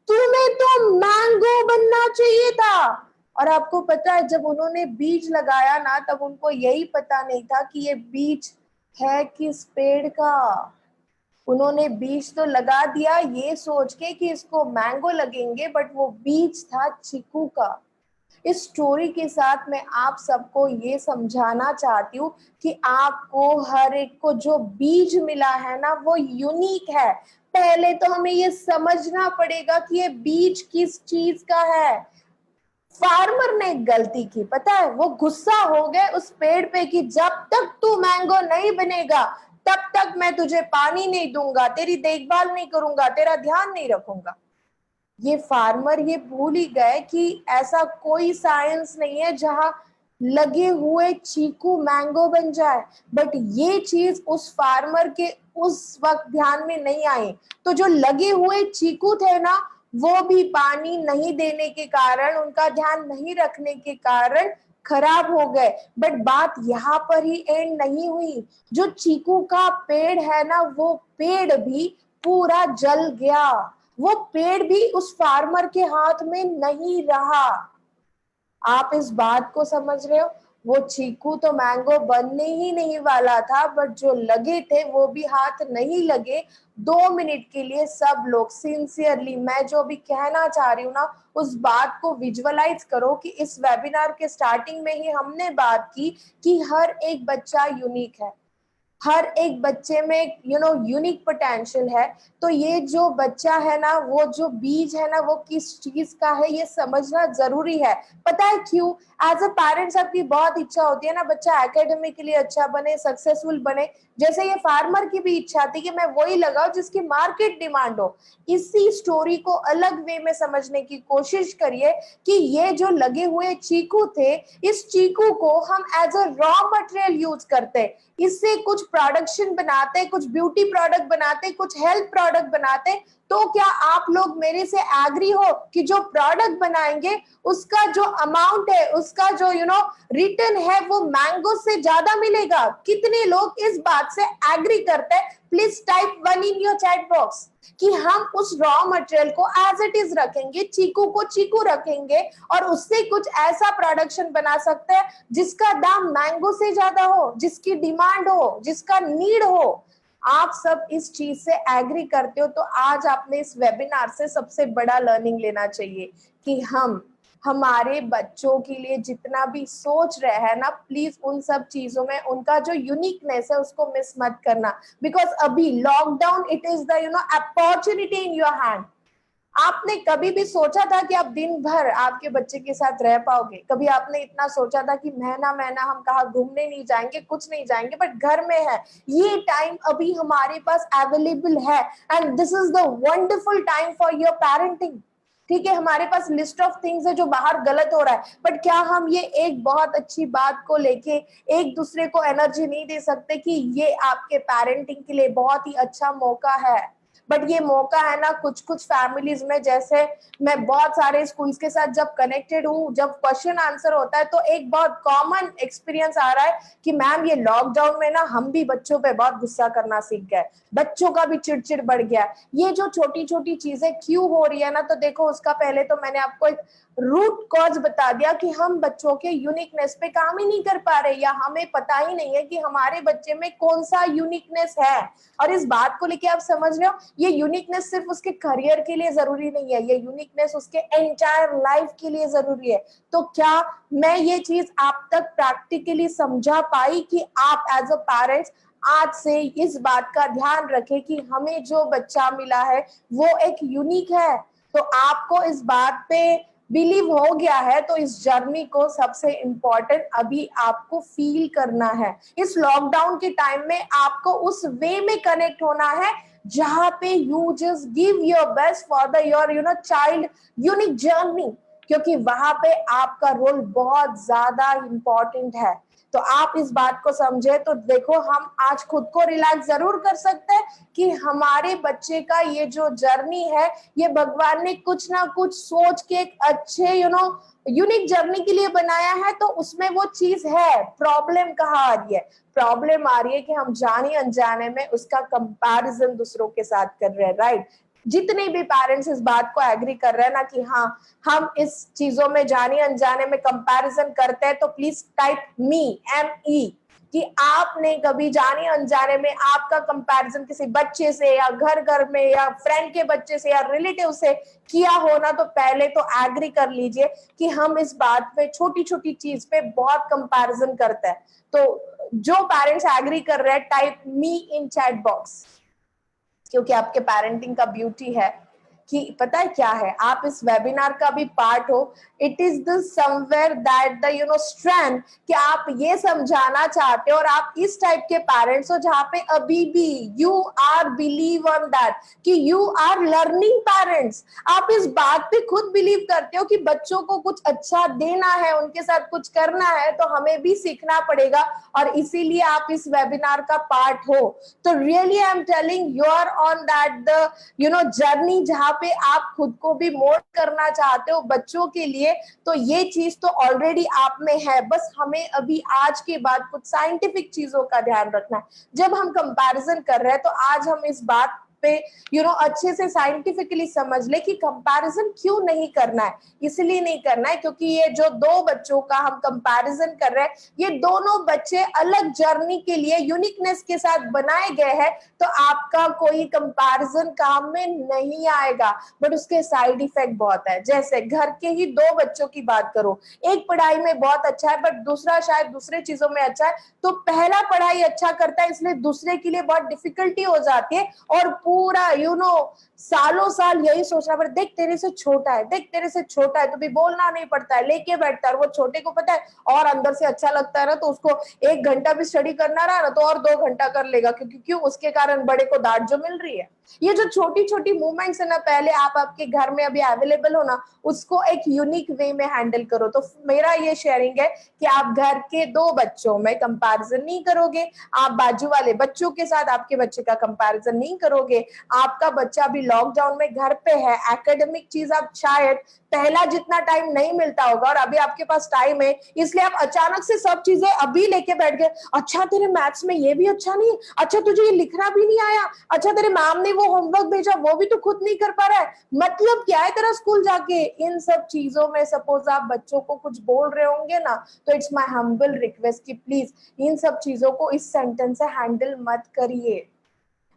तुम्हें तो मैंगो बनना चाहिए था. और आपको पता है, जब उन्होंने बीज लगाया ना, तब उनको यही पता नहीं था कि ये बीज है किस पेड़ का. उन्होंने बीज तो लगा दिया ये सोच के कि इसको मैंगो लगेंगे, बट वो बीज था चीकू का. इस स्टोरी के साथ मैं आप सबको ये समझाना चाहती हूँ कि आपको हर एक को जो बीज मिला है ना, वो यूनिक है. पहले तो हमें ये समझना पड़ेगा कि ये बीज किस चीज का है. फार्मर ने गलती की, पता है, वो गुस्सा हो गए उस पेड़ पे कि जब तक तू मैंगो नहीं बनेगा तब तक मैं तुझे पानी नहीं दूंगा, तेरी देखभाल नहीं करूंगा, तेरा ध्यान नहीं रखूंगा. ये फार्मर ये भूल ही गए कि ऐसा कोई साइंस नहीं है जहां लगे हुए चीकू मैंगो बन जाए. बट ये चीज उस फार्मर के उस वक्त ध्यान में नहीं आई. तो जो लगे हुए चीकू थे ना, वो भी पानी नहीं देने के कारण, उनका ध्यान नहीं रखने के कारण खराब हो गए. बट बात यहाँ पर ही एंड नहीं हुई. जो चीकू का पेड़ है ना, वो पेड़ भी पूरा जल गया. वो पेड़ भी उस फार्मर के हाथ में नहीं रहा. आप इस बात को समझ रहे हो? वो चीकू तो मैंगो बनने ही नहीं वाला था, बट जो लगे थे वो भी हाथ नहीं लगे. 2 मिनट के लिए सब लोग सिंसियरली, मैं जो भी कहना चाह रही हूँ ना, उस बात को विजुअलाइज करो कि इस वेबिनार के स्टार्टिंग में ही हमने बात की कि हर एक बच्चा यूनिक है, हर एक बच्चे में यूनिक पोटेंशियल है. तो ये जो बच्चा है ना, वो जो बीज है ना, वो किस चीज का है ये समझना जरूरी है. पता है क्यों? एज अ पेरेंट्स आपकी बहुत इच्छा होती है ना, बच्चा एकेडमिकली अच्छा बने, सक्सेसफुल बने. जैसे ये फार्मर की भी इच्छा थी कि मैं वही लगाऊं जिसकी मार्केट डिमांड हो. इसी स्टोरी को अलग वे में समझने की कोशिश करिए कि ये जो लगे हुए चीकू थे, इस चीकू को हम as a raw material use करते, इससे कुछ प्रोडक्शन बनाते, कुछ ब्यूटी प्रोडक्ट बनाते, कुछ हेल्थ प्रोडक्ट बनाते. तो क्या आप लोग मेरे से एग्री हो कि जो प्रोडक्ट बनाएंगे उसका जो अमाउंट है, उसका जो रिटर्न है, वो मैंगो से ज्यादा मिलेगा? कितने लोग इस बात से एग्री करते हैं? Please type 1 in your chat box कि हम उस रॉ मटेरियल को एज इट इज रखेंगे, चीकू को चीकू रखेंगे, और उससे कुछ ऐसा प्रोडक्शन बना सकते हैं जिसका दाम मैंगो से ज्यादा हो, जिसकी डिमांड हो, जिसका नीड हो. आप सब इस चीज से एग्री करते हो, तो आज आपने इस वेबिनार से सबसे बड़ा लर्निंग लेना चाहिए कि हम हमारे बच्चों के लिए जितना भी सोच रहे हैं ना, प्लीज उन सब चीजों में उनका जो यूनिकनेस है उसको मिस मत करना. बिकॉज अभी lockdown, it is the opportunity in your hand. आपने कभी भी सोचा था कि आप दिन भर आपके बच्चे के साथ रह पाओगे? कभी आपने इतना सोचा था कि महीना महीना हम कहाँ घूमने नहीं जाएंगे, कुछ नहीं जाएंगे, बट घर में है. ये टाइम अभी हमारे पास अवेलेबल है, and this is the wonderful time for your parenting. ठीक है, हमारे पास लिस्ट ऑफ थिंग्स है जो बाहर गलत हो रहा है, बट क्या हम ये एक बहुत अच्छी बात को लेके एक दूसरे को एनर्जी नहीं दे सकते कि ये आपके पेरेंटिंग के लिए बहुत ही अच्छा मौका है? बट ये मौका है ना कुछ कुछ फैमिलीज में, जैसे मैं बहुत सारे स्कूल्स के साथ जब कनेक्टेड हूँ, जब क्वेश्चन आंसर होता है, तो एक बहुत कॉमन एक्सपीरियंस आ रहा है कि मैम ये लॉकडाउन में ना हम भी बच्चों पे बहुत गुस्सा करना सीख गए, बच्चों का भी चिड़चिड़ बढ़ गया. ये जो छोटी छोटी चीजें क्यों हो रही है ना, तो देखो उसका पहले तो मैंने आपको एक रूट कॉज बता दिया कि हम बच्चों के यूनिकनेस पे काम ही नहीं कर पा रहे, या हमें पता ही नहीं है कि हमारे बच्चे में कौन सा यूनिकनेस है. और इस बात को लेके आप समझ रहे हो, ये यूनिकनेस सिर्फ उसके करियर के लिए जरूरी नहीं है, ये यूनिकनेस उसके एंटायर लाइफ के लिए जरूरी है। तो क्या मैं ये चीज आप तक प्रैक्टिकली समझा पाई कि आप एज अ पेरेंट्स आज से इस बात का ध्यान रखें कि हमें जो बच्चा मिला है वो एक यूनिक है। तो आपको इस बात पे बिलीव हो गया है, तो इस जर्नी को सबसे इम्पोर्टेंट अभी आपको फील करना है। इस लॉकडाउन के टाइम में आपको उस वे में कनेक्ट होना है जहां पे you just give your best for the your child unique journey, क्योंकि वहां पे आपका रोल बहुत ज्यादा इंपॉर्टेंट है। तो आप इस बात को समझे तो देखो, हम आज खुद को रिलैक्स जरूर कर सकते हैं कि हमारे बच्चे का ये जो जर्नी है ये भगवान ने कुछ ना कुछ सोच के एक अच्छे यूनिक जर्नी के लिए बनाया है। तो उसमें वो चीज है। प्रॉब्लम कहाँ आ रही है? प्रॉब्लम आ रही है कि हम जाने अनजाने में उसका कंपैरिजन दूसरों के साथ कर रहे हैं, राइट? जितने भी पेरेंट्स इस बात को एग्री कर रहे हैं ना कि हाँ हम इस चीजों में जाने अनजाने में कंपैरिजन करते हैं, तो प्लीज टाइप ME कि आपने कभी जाने अनजाने में आपका कंपैरिजन किसी बच्चे से या घर में या फ्रेंड के बच्चे से या रिलेटिव से किया हो ना, तो पहले तो एग्री कर लीजिए कि हम इस बात पे छोटी छोटी चीज पे बहुत कंपैरिजन करते हैं। तो जो पेरेंट्स एग्री कर रहे हैं टाइप मी इन चैट बॉक्स, क्योंकि आपके पेरेंटिंग का ब्यूटी है कि पता है क्या है, आप इस वेबिनार का भी पार्ट हो। It is the somewhere that the strength कि आप ये समझाना चाहते हो और आप इस टाइप के पेरेंट्स हो जहाँ पे अभी भी you are believe on that कि यू आर लर्निंग पेरेंट्स। आप इस बात पे खुद बिलीव करते हो कि बच्चों को कुछ अच्छा देना है, उनके साथ कुछ करना है, तो हमें भी सीखना पड़ेगा और इसीलिए आप इस वेबिनार का पार्ट हो। तो really I am telling you are on that the journey जहाँ पे आप खुद को भी मोल्ड करना चाहते हो बच्चों के लिए। तो ये चीज तो ऑलरेडी आप में है, बस हमें अभी आज के बाद कुछ साइंटिफिक चीजों का ध्यान रखना है। जब हम कंपैरिजन कर रहे हैं तो आज हम इस बात पे अच्छे से साइंटिफिकली समझ ले कि कंपैरिजन क्यों नहीं करना है। इसलिए नहीं करना है क्योंकि ये जो दो बच्चों का हम कंपैरिजन कर रहे हैं, ये दोनों बच्चे अलग जर्नी के लिए यूनिकनेस के साथ बनाए गए हैं। तो आपका कोई कंपैरिजन काम में नहीं आएगा, बट उसके साइड इफेक्ट बहुत है। जैसे घर के ही दो बच्चों की बात करो, एक पढ़ाई में बहुत अच्छा है बट दूसरा शायद दूसरे चीजों में अच्छा है, तो पहला पढ़ाई अच्छा करता है इसलिए दूसरे के लिए बहुत डिफिकल्टी हो जाती है और पूरा सालों साल यही सोचना पड़ता है, देख तेरे से छोटा है, देख तेरे से छोटा है, तो भी बोलना नहीं पड़ता है, लेके बैठता है। वो छोटे को पता है और अंदर से अच्छा लगता है ना, तो उसको 1 घंटा भी स्टडी करना रहा ना तो और 2 घंटा कर लेगा, क्योंकि क्यों? उसके कारण बड़े को डांट जो मिल रही है। ये जो छोटी छोटी मूवमेंट्स है ना, पहले आप आपके घर में अभी अवेलेबल हो ना, उसको एक यूनिक वे में हैंडल करो। तो मेरा ये शेयरिंग है कि आप घर के 2 बच्चों में कंपैरिजन नहीं करोगे, आप बाजू वाले बच्चों के साथ आपके बच्चे का कंपैरिजन नहीं करोगे। आपका बच्चा भी लॉकडाउन में घर पे है, एकेडमिक चीज आप शायद पहला जितना टाइम नहीं मिलता होगा और अभी आपके पास टाइम है, इसलिए आप अचानक से सब चीजें अभी लेके बैठ गए। अच्छा तेरे मैथ्स में ये भी अच्छा नहीं, अच्छा तुझे ये लिखना भी नहीं आया, अच्छा तेरे मैम ने वो होमवर्क भेजा वो भी तो खुद नहीं कर पा रहा है, मतलब क्या है तेरा स्कूल जाके। इन सब चीजों में सपोज आप बच्चों को कुछ बोल रहे होंगे ना, तो इट्स माय हम्बल रिक्वेस्ट कि प्लीज इन सब चीजों को इस सेंटेंस से हैंडल मत करिए,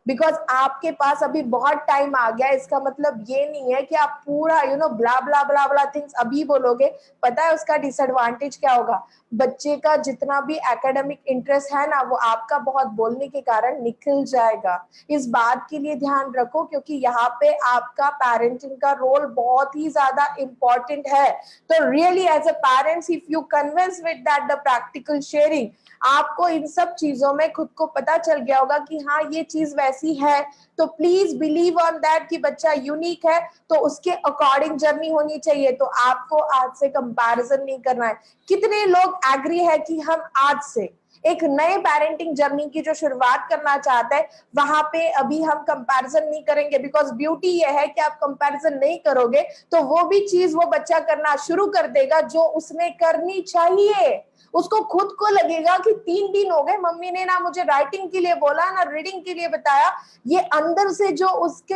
बिकॉज आपके पास अभी बहुत टाइम आ गया। इसका मतलब ये नहीं है कि आप पूरा ब्ला ब्ला ब्ला ब्ला थिंग्स अभी बोलोगे। पता है उसका डिसएडवांटेज क्या होगा? बच्चे का जितना भी एकेडमिक इंटरेस्ट है ना, वो आपका बहुत बोलने के कारण निकल जाएगा। इस बात के लिए ध्यान रखो, क्योंकि यहाँ पे आपका पेरेंटिंग का रोल बहुत ही ज्यादा इंपॉर्टेंट है। तो really as a parents, if you convince with that the practical sharing, आपको इन सब चीजों में खुद को पता चल गया होगा कि हाँ ये चीज वैसी है, तो प्लीज बिलीव ऑन दैट कि बच्चा यूनिक है, तो उसके अकॉर्डिंग जर्नी होनी चाहिए। तो आपको आज से कंपैरिजन नहीं करना है। कितने लोग एग्री है कि हम आज से एक नए पेरेंटिंग जर्नी की जो शुरुआत करना चाहते हैं, वहां पे अभी हम कंपैरिजन नहीं करेंगे, बिकॉज ब्यूटी ये है कि आप कंपैरिजन नहीं करोगे तो वो भी चीज वो बच्चा करना शुरू कर देगा जो उसने करनी चाहिए। उसको खुद को लगेगा कि 3 दिन हो गए मम्मी ने ना मुझे राइटिंग के लिए बोला ना रीडिंग के लिए बताया। ये अंदर से जो उसके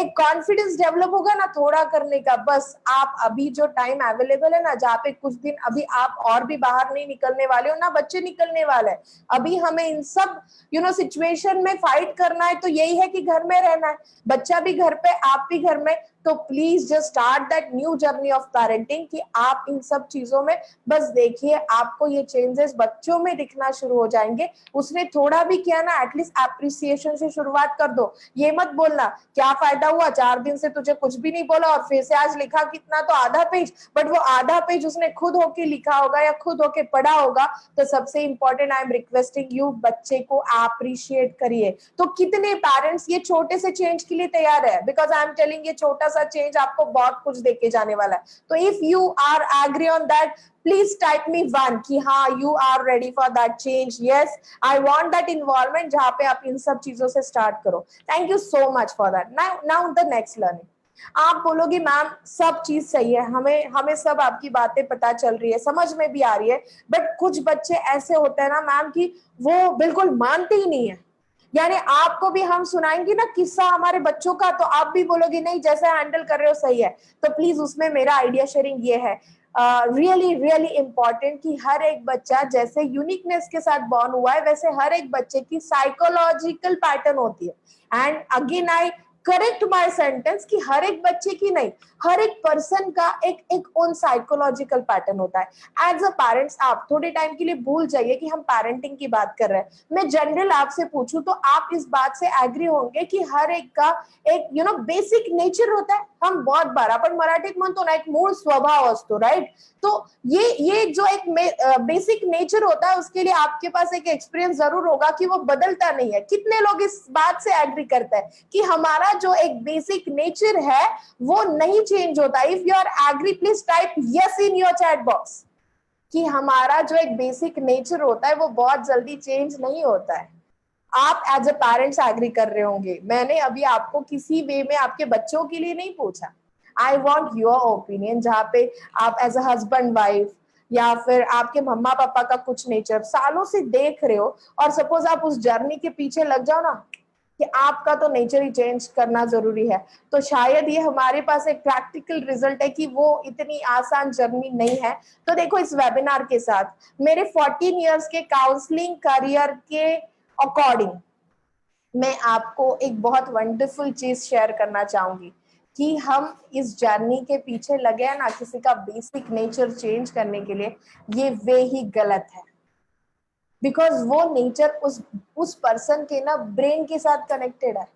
एक कॉन्फिडेंस डेवलप होगा ना थोड़ा करने का। बस आप अभी जो टाइम अवेलेबल है ना, जहाँ पे कुछ दिन अभी आप और भी बाहर नहीं निकलने वाले हो ना बच्चे निकलने वाले हैं, अभी हमें इन सब सिचुएशन में फाइट करना है, तो यही है कि घर में रहना है, बच्चा भी घर पे आप भी घर में। तो please just start that new journey of parenting कि आप इन सब चीजों में बस देखिए, आपको ये चेंजेस बच्चों में दिखना शुरू हो जाएंगे। उसने थोड़ा भी किया ना, एटलीस्ट एप्रिसिएशन से शुरुआत कर दो। ये मत बोलना क्या फायदा हुआ 4 दिन से तुझे कुछ भी नहीं बोला और फिर से आज लिखा कितना, तो आधा पेज, बट वो आधा पेज उसने खुद होके लिखा होगा या खुद होके पढ़ा होगा। तो सबसे important I am requesting you, बच्चे को अप्रिशिएट करिए। तो कितने पेरेंट्स ये छोटे से चेंज के लिए तैयार है? बिकॉज आई एम टेलिंग ये छोटा सा चेंज आपको बहुत कुछ देके जाने वाला है। तो if you are agree on that, please type me 1 कि हाँ you are ready for that change. Yes, I want that involvement जहां पे आप इन सब चीजों से स्टार्ट करो। Thank you so much for that. Now the next learning. आप बोलोगे मैम सब चीज सही है, हमें सब आपकी बातें पता चल रही है, समझ में भी आ रही है, बट कुछ बच्चे ऐसे होते हैं ना मैम कि वो बिल्कुल मानते ही नहीं है। यानी आपको भी हम सुनाएंगे ना किस्सा हमारे बच्चों का, तो आप भी बोलोगे नहीं जैसे हैंडल कर रहे हो सही है। तो प्लीज उसमें मेरा आइडिया शेयरिंग ये है, रियली रियली इंपॉर्टेंट कि हर एक बच्चा जैसे यूनिकनेस के साथ बॉर्न हुआ है वैसे हर एक बच्चे की साइकोलॉजिकल पैटर्न होती है। And again I correct my sentence कि हर एक बच्चे की नहीं, हर एक पर्सन का एक ओन साइकोलॉजिकल पैटर्न होता है। एज अ पेरेंट्स आप थोड़े टाइम के लिए भूल जाइए कि हम पेरेंटिंग की बात कर रहे हैं। मैं जनरल आपसे पूछूं तो आप इस बात से एग्री होंगे कि हर एक का एक बेसिक नेचर होता है। हम बहुत बार आपण मराठीत म्हणतो ना एक मूळ स्वभाव असतो, राइट? तो ये जो एक बेसिक नेचर होता है उसके लिए आपके पास एक एक्सपीरियंस जरूर होगा कि वो बदलता नहीं है। कितने लोग इस बात से एग्री करते हैं कि हमारा जो एक बेसिक नेचर है वो नहीं चेंज होता? If you are agree please type yes in your chat box कि हमारा जो एक बेसिक नेचर होता है वो बहुत जल्दी चेंज नहीं होता है। आप एज अ पेरेंट्स एग्री कर रहे होंगे। मैंने अभी आपको किसी वे में आपके बच्चों के लिए नहीं पूछा। आई वॉन्ट योर ओपिनियन, जहाँ पे आप एज अ हस्बैंड वाइफ या फिर आपके मम्मा पापा का कुछ नेचर सालों से देख रहे हो और सपोज आप उस जर्नी के पीछे लग जाओ ना कि आपका तो नेचर ही चेंज करना जरूरी है, तो शायद ये हमारे पास एक प्रैक्टिकल रिजल्ट है कि वो इतनी आसान जर्नी नहीं है। तो देखो इस वेबिनार के साथ मेरे 14 इयर्स के काउंसलिंग करियर के अकॉर्डिंग मैं आपको एक बहुत वंडरफुल चीज शेयर करना चाहूंगी कि हम इस जर्नी के पीछे लगे हैं ना किसी का बेसिक नेचर चेंज करने के लिए, ये वे ही गलत है। बिकॉज वो नेचर उस पर्सन के ना ब्रेन के साथ कनेक्टेड है।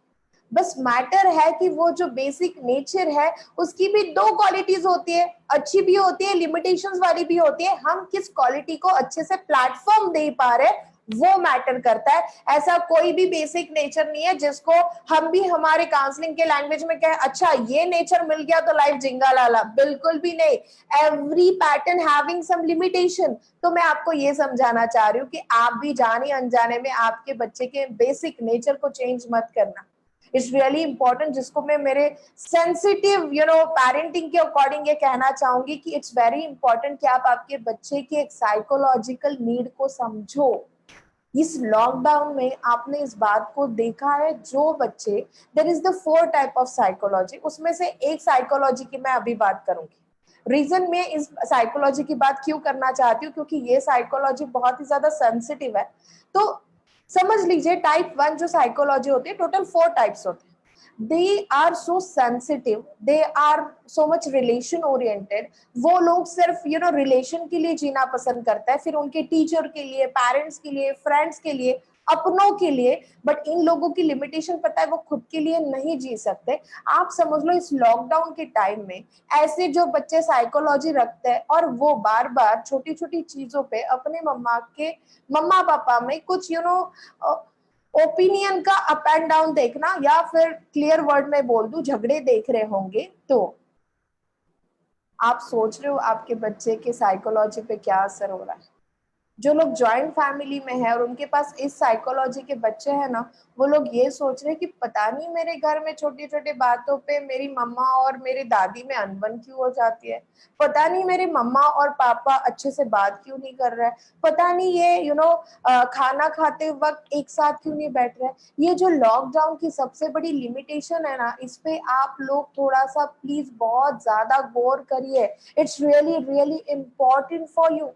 बस मैटर है कि वो जो बेसिक नेचर है उसकी भी 2 क्वालिटीज होती है, अच्छी भी होती है लिमिटेशंस वाली भी होती है। हम किस क्वालिटी को अच्छे से प्लेटफॉर्म दे पा रहे वो मैटर करता है। ऐसा कोई भी बेसिक नेचर नहीं है जिसको हम भी हमारे काउंसलिंग के लैंग्वेज में कहें अच्छा ये नेचर मिल गया तो लाइफ जिंगा लाला, बिल्कुल भी नहीं। Every pattern having some limitation. तो मैं आपको ये समझाना चाह रही हूँ कि आप भी जाने अनजाने में आपके बच्चे के बेसिक नेचर को चेंज मत करना। इट्स रियली इंपॉर्टेंट, जिसको मैं मेरे सेंसिटिव पेरेंटिंग के अकॉर्डिंग ये कहना चाहूंगी कि इट्स वेरी इंपॉर्टेंट कि आप आपके बच्चे के एक साइकोलॉजिकल नीड को समझो। इस लॉकडाउन में आपने इस बात को देखा है, जो बच्चे there is the 4 type of psychology, उसमें से एक साइकोलॉजी की मैं अभी बात करूंगी। रीजन में इस साइकोलॉजी की बात क्यों करना चाहती हूँ क्योंकि ये साइकोलॉजी बहुत ही ज्यादा सेंसिटिव है। तो समझ लीजिए टाइप 1 जो साइकोलॉजी होती है, टोटल 4 टाइप्स होते हैं। they are so sensitive, they are so much relation oriented। वो लोग सिर्फ रिलेशन के लिए जीना पसंद करता है, फिर उनके टीचर के लिए, पेरेंट्स के लिए, फ्रेंड्स के लिए, अपनों के लिए। बट इन लोगों की लिमिटेशन पता है, वो खुद के लिए नहीं जी सकते। आप समझ लो इस लॉकडाउन के टाइम में ऐसे जो बच्चे साइकोलॉजी रखते हैं और वो बार बार छोटी छोटी चीजों पे अपने मम्मा पापा में कुछ ओपिनियन का अप एंड डाउन देखना, या फिर क्लियर वर्ड में बोल दूं झगड़े देख रहे होंगे, तो आप सोच रहे हो आपके बच्चे के साइकोलॉजी पे क्या असर हो रहा है। जो लोग जॉइंट फैमिली में है और उनके पास इस साइकोलॉजी के बच्चे हैं ना, वो लोग ये सोच रहे हैं कि पता नहीं मेरे घर में छोटी छोटी बातों पे मेरी मम्मा और मेरी दादी में अनबन क्यों हो जाती है, पता नहीं मेरे मम्मा और पापा अच्छे से बात क्यों नहीं कर रहे हैं, पता नहीं ये खाना खाते वक्त एक साथ क्यों नहीं बैठ रहे। ये जो लॉकडाउन की सबसे बड़ी लिमिटेशन है ना, इस पे आप लोग थोड़ा सा प्लीज बहुत ज्यादा गौर करिए। It's really really important for you.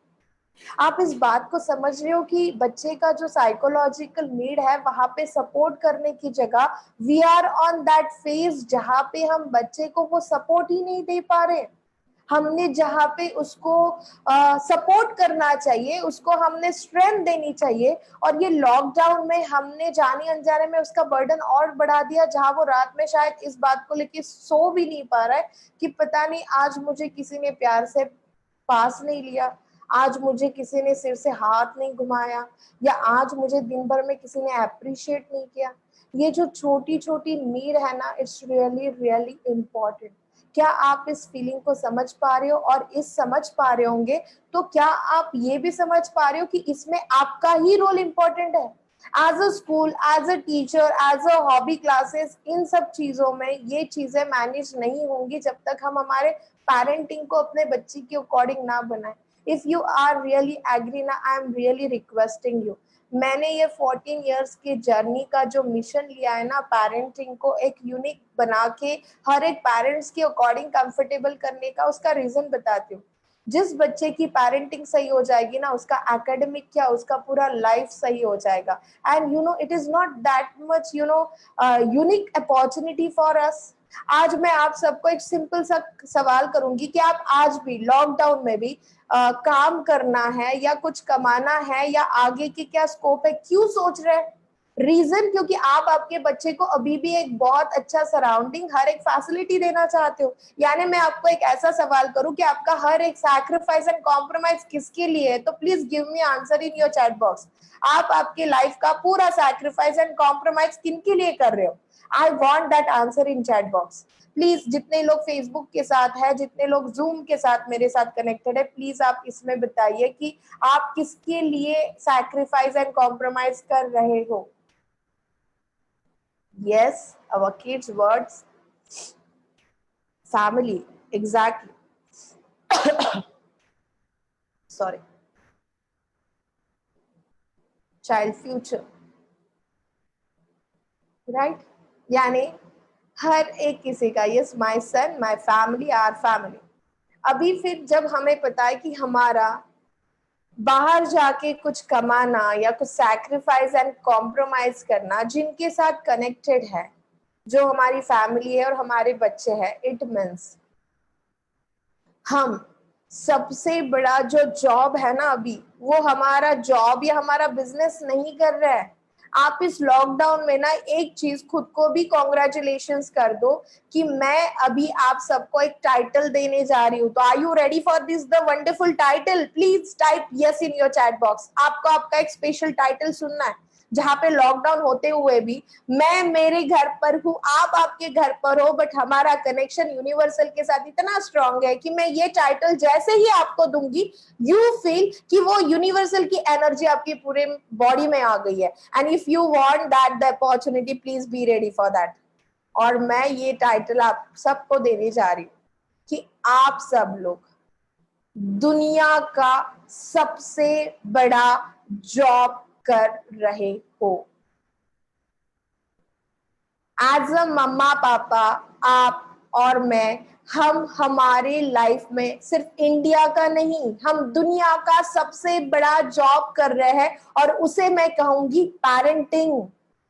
आप इस बात को समझ रहे हो कि बच्चे का जो साइकोलॉजिकल नीड है वहां पे सपोर्ट करने की जगह we are on that phase जहां पे हम बच्चे को वो सपोर्ट ही नहीं दे पा रहे। हमने जहाँ पे उसको सपोर्ट करना चाहिए, उसको हमने स्ट्रेंथ देनी चाहिए, और ये लॉकडाउन में हमने जाने अनजाने में उसका बर्डन और बढ़ा दिया, जहाँ वो रात में शायद इस बात को लेके सो भी नहीं पा रहा है कि पता नहीं आज मुझे किसी ने प्यार से पास नहीं लिया, आज मुझे किसी ने सिर से हाथ नहीं घुमाया, या आज मुझे दिन भर में किसी ने अप्रिशिएट नहीं किया। ये जो छोटी छोटी नीड है ना, इट्स रियली रियली इम्पोर्टेंट। क्या आप इस फीलिंग को समझ पा रहे हो? और इस समझ पा रहे होंगे तो क्या आप ये भी समझ पा रहे हो कि इसमें आपका ही रोल इम्पोर्टेंट है? As a school, as a teacher, as a hobby classes, इन सब चीजों में ये चीजें मैनेज नहीं होंगी जब तक हम हमारे पेरेंटिंग को अपने बच्चे के अकॉर्डिंग ना बनाए। If you are really agree ना, I am really requesting you. मैंने ये 14 इयर्स की जर्नी का जो मिशन लिया है ना, पेरेंटिंग को एक यूनिक बना के हर एक पेरेंट्स के अकॉर्डिंग कंफर्टेबल करने का, उसका रीजन बताती हूँ। जिस बच्चे की पेरेंटिंग सही हो जाएगी ना, उसका एकेडमिक क्या, उसका पूरा लाइफ सही हो जाएगा। And it is not that much unique opportunity for us. आज मैं आप सबको एक सिंपल सा सवाल करूंगी कि आप आज भी लॉकडाउन में भी काम करना है या कुछ कमाना है या आगे की क्या स्कोप है, क्यों सोच रहे हैं? रीजन क्योंकि आप आपके बच्चे को अभी भी एक बहुत अच्छा सराउंडिंग, हर एक फैसिलिटी देना चाहते हो। यानी मैं आपको एक ऐसा सवाल करूं कि आपका हर एक सैक्रिफाइस एंड कॉम्प्रोमाइज किसके लिए है, तो please give me answer in your chat box. आप आपके लाइफ का पूरा सैक्रिफाइस एंड कॉम्प्रोमाइज किनके लिए कर रहे हो? I want that answer in chat box. Please जितने लोग फेसबुक के साथ है, जितने लोग जूम के साथ मेरे साथ कनेक्टेड है, प्लीज आप इसमें बताइए कि आप किसके लिए सैक्रिफाइस एंड कॉम्प्रोमाइज कर रहे हो। Yes, our kids' words. Family, exactly. Sorry. Child future. Right? यानी हर एक किसी का, yes, my son, my family, our family. अभी फिर जब हमें पता है कि हमारा बाहर जाके कुछ कमाना या कुछ सैक्रिफाइस एंड कॉम्प्रोमाइज करना जिनके साथ कनेक्टेड है, जो हमारी फैमिली है और हमारे बच्चे हैं, इट मीन्स हम सबसे बड़ा जो जॉब है ना अभी, वो हमारा जॉब या हमारा बिजनेस नहीं कर रहा है। आप इस लॉकडाउन में ना एक चीज खुद को भी कॉन्ग्रेचुलेशंस कर दो कि मैं अभी आप सबको एक टाइटल देने जा रही हूँ। तो are you ready for this the wonderful title? Please type yes in your chat box. आपको आपका एक स्पेशल टाइटल सुनना है जहां पे लॉकडाउन होते हुए भी मैं मेरे घर पर हूँ, आप आपके घर पर हो, बट हमारा कनेक्शन यूनिवर्सल के साथ इतना स्ट्रांग है कि मैं ये टाइटल जैसे ही आपको दूंगी, यू फील कि वो यूनिवर्सल की एनर्जी आपकी पूरे बॉडी में आ गई है। And if you want that the opportunity, please be ready for that. और मैं ये टाइटल आप सबको देने जा रही हूँ कि आप सब लोग दुनिया का सबसे बड़ा जॉब कर रहे हो। एज अ मम्मा पापा, आप और मैं, हम हमारे लाइफ में सिर्फ इंडिया का नहीं, हम दुनिया का सबसे बड़ा जॉब कर रहे हैं, और उसे मैं कहूंगी पेरेंटिंग।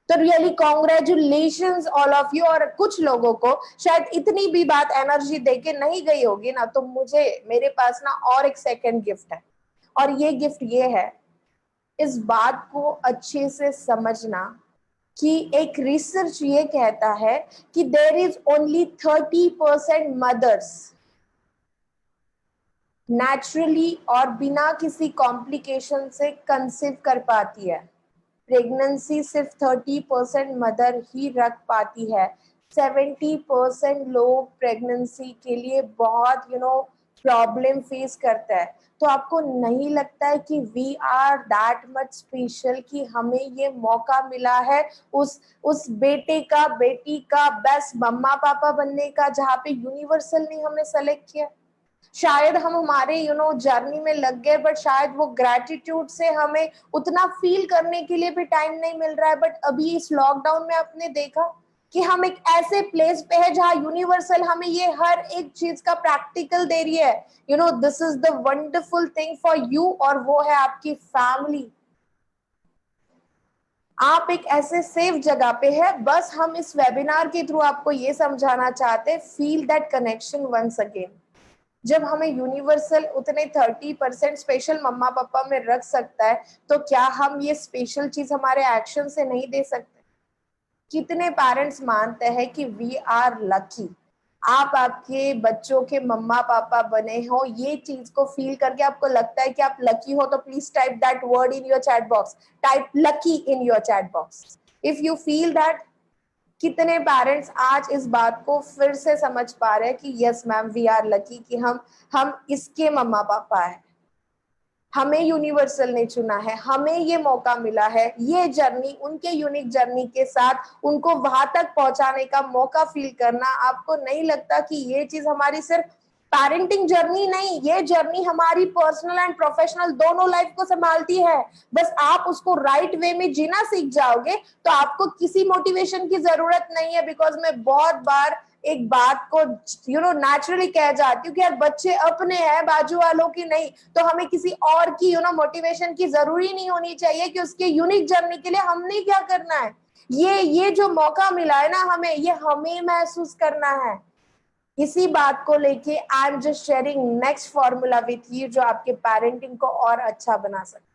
तो really congratulations all of you. और कुछ लोगों को शायद इतनी भी बात एनर्जी देके नहीं गई होगी ना, तो मुझे मेरे पास ना और एक सेकंड गिफ्ट है, और ये गिफ्ट ये है, इस बात को अच्छे से समझना कि एक रिसर्च ये कहता है कि there is only 30% mothers naturally और बिना किसी कॉम्प्लिकेशन से कंसीव कर पाती है। प्रेगनेंसी सिर्फ 30% मदर ही रख पाती है। 70% लोग प्रेगनेंसी के लिए बहुत प्रॉब्लम फेस करता है, तो आपको नहीं लगता है कि we are that much special कि हमें ये मौका मिला है उस बेटे का, बेटी का बेस्ट मम्मा पापा बनने का, जहाँ पे यूनिवर्सल ने हमें सेलेक्ट किया। शायद हम हमारे जर्नी में लग गए, बट शायद वो ग्रेटिट्यूड से हमें उतना फील करने के लिए भी टाइम नहीं मिल रहा है। बट अभी इस लॉकडाउन में आपने देखा कि हम एक ऐसे प्लेस पे है जहां यूनिवर्सल हमें ये हर एक चीज का प्रैक्टिकल दे रही है। This is the wonderful thing for you, और वो है आपकी फैमिली। आप एक ऐसे सेफ जगह पे है। बस हम इस वेबिनार के थ्रू आपको ये समझाना चाहते हैं, feel that connection once again. जब हमें यूनिवर्सल उतने 30% स्पेशल मम्मा पापा में रख सकता है, तो क्या हम ये स्पेशल चीज हमारे एक्शन से नहीं दे सकते? कितने पेरेंट्स मानते हैं कि वी आर लकी, आप आपके बच्चों के मम्मा पापा बने हो? ये चीज को फील करके आपको लगता है कि आप लकी हो, तो please type that word in your chat box, type lucky in your chat box if you feel that. कितने पेरेंट्स आज इस बात को फिर से समझ पा रहे हैं कि yes ma'am, we are lucky कि हम इसके मम्मा पापा है, हमें यूनिवर्सल ने चुना है, हमें ये मौका मिला है, ये जर्नी उनके यूनिक जर्नी के साथ उनको वहां तक पहुंचाने का मौका फील करना। आपको नहीं लगता कि ये चीज हमारी सिर्फ पेरेंटिंग जर्नी नहीं, ये जर्नी हमारी पर्सनल एंड प्रोफेशनल दोनों लाइफ को संभालती है? बस आप उसको राइट वे में जीना सीख जाओगे तो आपको किसी मोटिवेशन की जरूरत नहीं है। बिकॉज मैं बहुत बार एक बात को नेचुरली कह जाती हूँ कि यार बच्चे अपने हैं, बाजू वालों की नहीं, तो हमें किसी और की मोटिवेशन की जरूरी नहीं होनी चाहिए कि उसके यूनिक जर्नी के लिए हमने क्या करना है। ये जो मौका मिला है ना हमें, ये हमें महसूस करना है। इसी बात को लेके आई am just sharing next formula with you, जो आपके पेरेंटिंग को और अच्छा बना सकता है।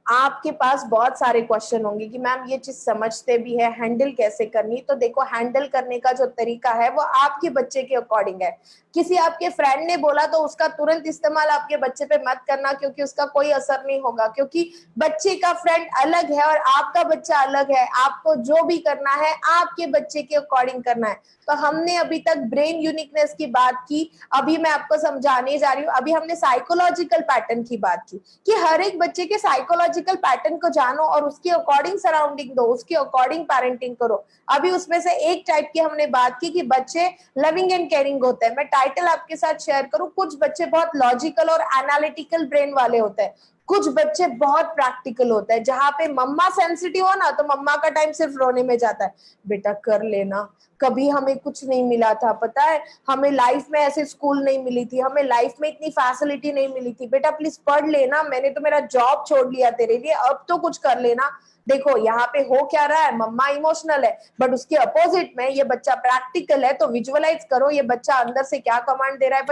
आपके पास बहुत सारे क्वेश्चन होंगे कि मैम ये चीज समझते भी है, हैंडल कैसे करनी? तो देखो, हैंडल करने का जो तरीका है वो आपके बच्चे के अकॉर्डिंग है। किसी आपके फ्रेंड ने बोला तो उसका तुरंत इस्तेमाल आपके बच्चे पे मत करना, क्योंकि उसका कोई असर नहीं होगा, क्योंकि बच्चे का फ्रेंड अलग है और आपका बच्चा अलग है। आपको जो भी करना है आपके बच्चे के अकॉर्डिंग करना है। तो हमने अभी तक ब्रेन यूनिकनेस की बात की, अभी मैं आपको समझाने जा रही हूँ। अभी हमने साइकोलॉजिकल पैटर्न की बात की कि हर एक बच्चे के साइकोलॉजिकल पैटर्न को जानो और उसके अकॉर्डिंग सराउंडिंग दो, उसके अकॉर्डिंग पेरेंटिंग करो। अभी उसमें से एक टाइप की हमने बात की कि बच्चे लविंग एंड केयरिंग होते हैं। मैं टाइटल आपके साथ शेयर करूं, कुछ बच्चे बहुत लॉजिकल और एनालिटिकल ब्रेन वाले होते हैं, कुछ बच्चे बहुत प्रैक्टिकल होते हैं। जहां पे मम्मा सेंसिटिव हो ना, तो मम्मा का टाइम सिर्फ रोने में जाता है, बेटा कर लेना, कभी हमें कुछ नहीं मिला था, पता है हमें लाइफ में ऐसे स्कूल नहीं मिली थी, हमें लाइफ में इतनी फैसिलिटी नहीं मिली थी, बेटा प्लीज पढ़ लेना, मैंने तो मेरा जॉब छोड़ लिया तेरे लिए, अब तो कुछ कर लेना। देखो यहाँ पे हो क्या रहा है, मम्मा इमोशनल है, बट उसके अपोजिट में ये बच्चा प्रैक्टिकल है। तो विजुअलाइज करो ये बच्चा अंदर से क्या कमांड दे रहा है,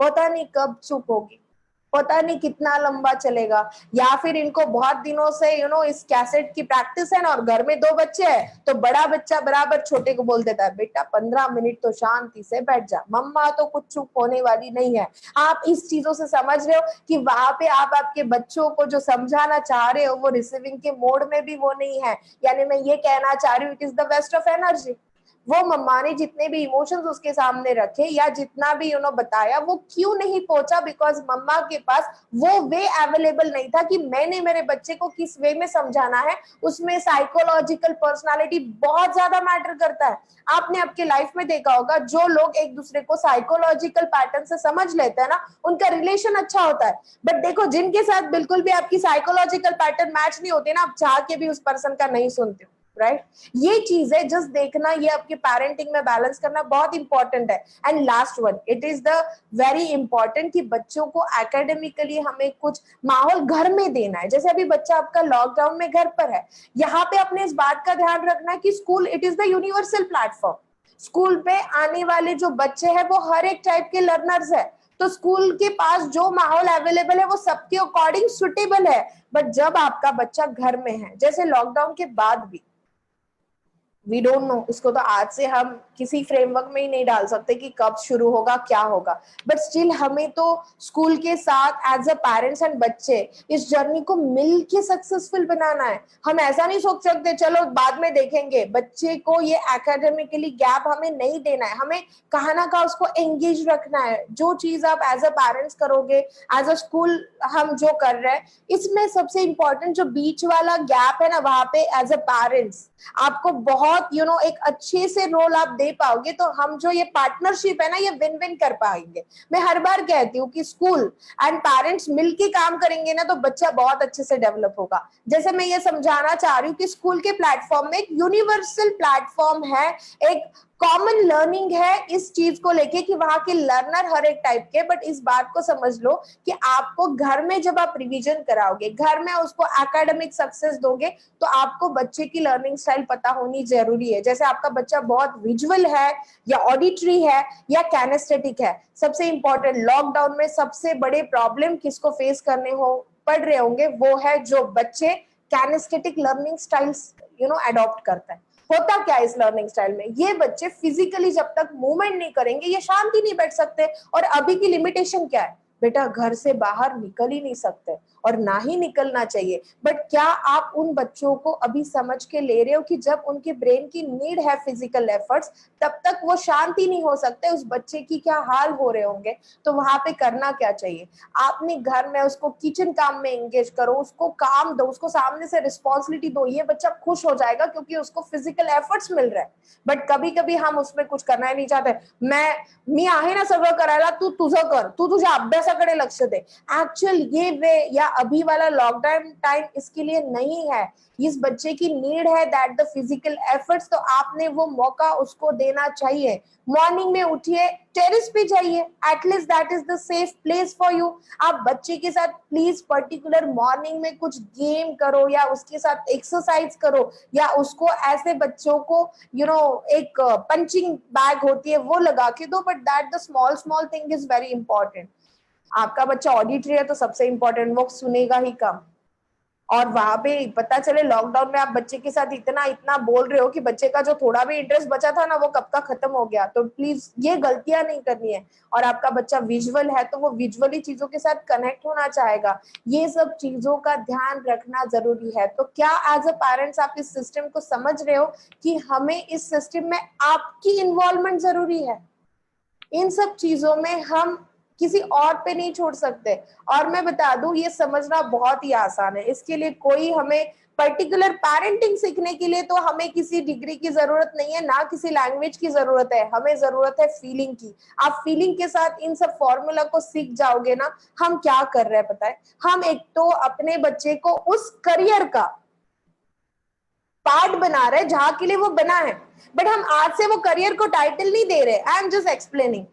पता नहीं कब चुप होगी, पता नहीं कितना लंबा चलेगा। या फिर इनको बहुत दिनों से इस कैसेट की प्रैक्टिस है ना, और घर में 2 बच्चे हैं, तो बड़ा बच्चा बराबर छोटे को बोल देता है, बेटा 15 मिनट तो शांति से बैठ जा, मम्मा तो कुछ चुप होने वाली नहीं है। आप इस चीजों से समझ रहे हो कि वहां पे आप आपके बच्चों को जो समझाना चाह रहे हो वो रिसीविंग के मोड में भी वो नहीं है। यानी मैं ये कहना चाह रही हूँ, it is the waste of energy. वो मम्मा ने जितने भी इमोशंस उसके सामने रखे या जितना भी बताया, वो क्यों नहीं पहुंचा? बिकॉज मम्मा के पास वो वे अवेलेबल नहीं था कि मैंने मेरे बच्चे को किस वे में समझाना है। उसमें साइकोलॉजिकल पर्सनालिटी बहुत ज्यादा मैटर करता है। आपने आपके लाइफ में देखा होगा, जो लोग एक दूसरे को साइकोलॉजिकल पैटर्न से समझ लेते हैं ना, उनका रिलेशन अच्छा होता है। बट देखो, जिनके साथ बिल्कुल भी आपकी साइकोलॉजिकल पैटर्न मैच नहीं होते ना, आप चाह के भी उस पर्सन का नहीं सुनते हो, राइट? ये चीज है, जस्ट देखना, ये आपके पेरेंटिंग में बैलेंस करना बहुत इंपॉर्टेंट है। And last one, it is the very important कि बच्चों को एकेडमिकली हमें कुछ माहौल घर में देना है। जैसे अभी बच्चा आपका लॉकडाउन में घर पर है, यहाँ पे अपने इस बात का ध्यान रखना है कि school it is the universal platform. School पे आने वाले जो बच्चे हैं वो हर एक टाइप के लर्नर्स है, तो स्कूल के पास जो माहौल अवेलेबल है वो सबके अकॉर्डिंग सुटेबल है। बट जब आपका बच्चा घर में है, जैसे लॉकडाउन के बाद भी, वी डोंट नो, इसको तो आज से हम किसी फ्रेमवर्क में ही नहीं डाल सकते कि कब शुरू होगा, क्या होगा, बट स्टिल हमें तो स्कूल के साथ एज अ पेरेंट्स एंड बच्चे इस जर्नी को मिल के सक्सेसफुल बनाना है। हम ऐसा नहीं सोच सकते चलो बाद में देखेंगे। बच्चे को ये एकेडमिकली गैप हमें नहीं देना है, हमें कहाँ ना कहाँ उसको एंगेज रखना है। जो चीज आप एज अ पेरेंट्स करोगे, एज अ स्कूल हम जो कर रहे हैं, इसमें सबसे इंपॉर्टेंट जो बीच वाला गैप है ना, वहां पे एज अ पेरेंट्स आपको बहुत एक अच्छे से रोल आप दे पाओगे, तो हम जो ये पार्टनरशिप है ना, ये विन विन कर पाएंगे। मैं हर बार कहती हूँ कि स्कूल एंड पेरेंट्स मिलके काम करेंगे ना, तो बच्चा बहुत अच्छे से डेवलप होगा। जैसे मैं ये समझाना चाह रही हूँ कि स्कूल के प्लेटफॉर्म में एक यूनिवर्सल प्लेटफॉर्म है, एक कॉमन लर्निंग है इस चीज को लेके कि वहां के लर्नर हर एक टाइप के, बट इस बात को समझ लो कि आपको घर में जब आप रिवीजन कराओगे, घर में उसको एकेडमिक सक्सेस दोगे, तो आपको बच्चे की लर्निंग स्टाइल पता होनी जरूरी है। जैसे आपका बच्चा बहुत विजुअल है या ऑडिटरी है या कैनेस्थेटिक है। सबसे इंपॉर्टेंट, लॉकडाउन में सबसे बड़े प्रॉब्लम किसको फेस करने पड़ रहे होंगे, वो है जो बच्चे कैनेस्थेटिक लर्निंग स्टाइल्स अडॉप्ट करता है। होता क्या है इस लर्निंग स्टाइल में, ये बच्चे फिजिकली जब तक मूवमेंट नहीं करेंगे ये शांति नहीं बैठ सकते। और अभी की लिमिटेशन क्या है बेटा, घर से बाहर निकल ही नहीं सकते और ना ही निकलना चाहिए। बट क्या आप उन बच्चों को अभी समझ के ले रहे हो कि जब उनके ब्रेन की नीड है फिजिकल एफर्ट्स, तब तक वो शांति नहीं हो सकते। उस बच्चे की क्या हाल हो रहे होंगे। तो वहां पे करना क्या चाहिए, आपने घर में उसको किचन काम में एंगेज करो, उसको काम दो, उसको सामने से रिस्पॉन्सिबिलिटी दो, ये बच्चा खुश हो जाएगा क्योंकि उसको फिजिकल एफर्ट्स मिल रहा है। बट कभी कभी हम उसमें कुछ करना ही नहीं चाहते। मी आहे ना सगळं करायला, तू तुझं कर, तू तुझ्या अभ्यासाकडे लक्ष दे। एक्चुअल ये वे या अभी वाला लॉकडाउन टाइम इसके लिए नहीं है। इस बच्चे की नीड है दैट द फिजिकल एफर्ट्स, तो आपने वो मौका उसको देना चाहिए। मॉर्निंग में उठिए, टेरेस पे जाइए, at least that is the safe place for you. आप बच्चे के साथ प्लीज पर्टिकुलर मॉर्निंग में कुछ गेम करो या उसके साथ एक्सरसाइज करो, या उसको ऐसे बच्चों को एक पंचिंग बैग होती है वो लगा के दो। But that the small small thing is very important. आपका बच्चा ऑडिटरी है तो सबसे इंपॉर्टेंट, वो सुनेगा ही कम। और वहां पे पता चले लॉकडाउन में आप बच्चे के साथ इतना बोल रहे हो कि बच्चे का जो थोड़ा भी इंटरेस्ट बचा था ना, वो कब का खत्म हो गया। तो प्लीज ये गलतियां नहीं करनी है। और आपका बच्चा विजुअल है तो वो विजुअली चीजों के साथ कनेक्ट होना चाहेगा। ये सब चीजों का ध्यान रखना जरूरी है। तो क्या एज अ पेरेंट्स आप इस सिस्टम को समझ रहे हो कि हमें इस सिस्टम में आपकी इन्वॉल्वमेंट जरूरी है। इन सब चीजों में हम किसी और पे नहीं छोड़ सकते। और मैं बता दूं, ये समझना बहुत ही आसान है। इसके लिए कोई हमें पर्टिकुलर पेरेंटिंग सीखने के लिए तो हमें किसी डिग्री की जरूरत नहीं है, ना किसी लैंग्वेज की जरूरत है। हमें जरूरत है फीलिंग की। आप फीलिंग के साथ इन सब फॉर्मूला को सीख जाओगे ना। हम क्या कर रहे हैं पता है, हम एक तो अपने बच्चे को उस करियर का पार्ट बना रहे हैं जहां के लिए वो बना है, बट हम आज से वो करियर को टाइटल नहीं दे रहे। आई am just explaining.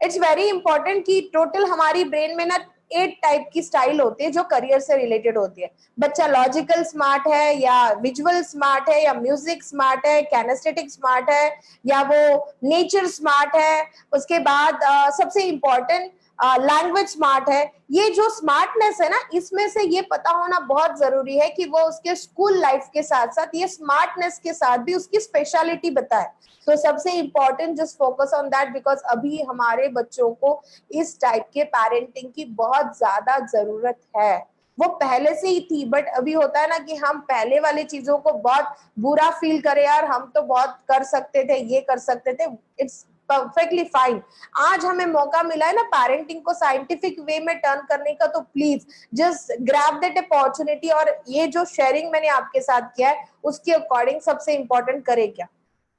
It's very important कि टोटल हमारी ब्रेन में ना 8 टाइप की स्टाइल होती है जो करियर से रिलेटेड होती है। बच्चा लॉजिकल स्मार्ट है या विजुअल स्मार्ट है या म्यूजिक स्मार्ट है, कैनेस्थेटिक स्मार्ट है या वो नेचर स्मार्ट है। उसके बाद सबसे इंपॉर्टेंट लैंग्वेज स्मार्ट है। ये जो स्मार्टनेस है ना, इसमें से ये पता होना बहुत जरूरी है कि वो उसके स्कूल लाइफ के साथ साथ ये स्मार्टनेस के साथ भी उसकी स्पेशलिटी बताए। तो सबसे important just focus on that, because अभी हमारे बच्चों को इस टाइप के पेरेंटिंग की बहुत ज्यादा जरूरत है। वो पहले से ही थी, बट अभी होता है ना कि हम पहले वाली चीजों को बहुत बुरा फील करें, यार हम तो बहुत कर सकते थे, ये कर सकते थे। It's perfectly fine. आज हमें मौका मिला है ना पेरेंटिंग को साइंटिफिक वे में टर्न करने का, तो please just grab that opportunity. और ये जो शेयरिंग मैंने आपके साथ किया है उसके अकॉर्डिंग सबसे इंपॉर्टेंट करे क्या,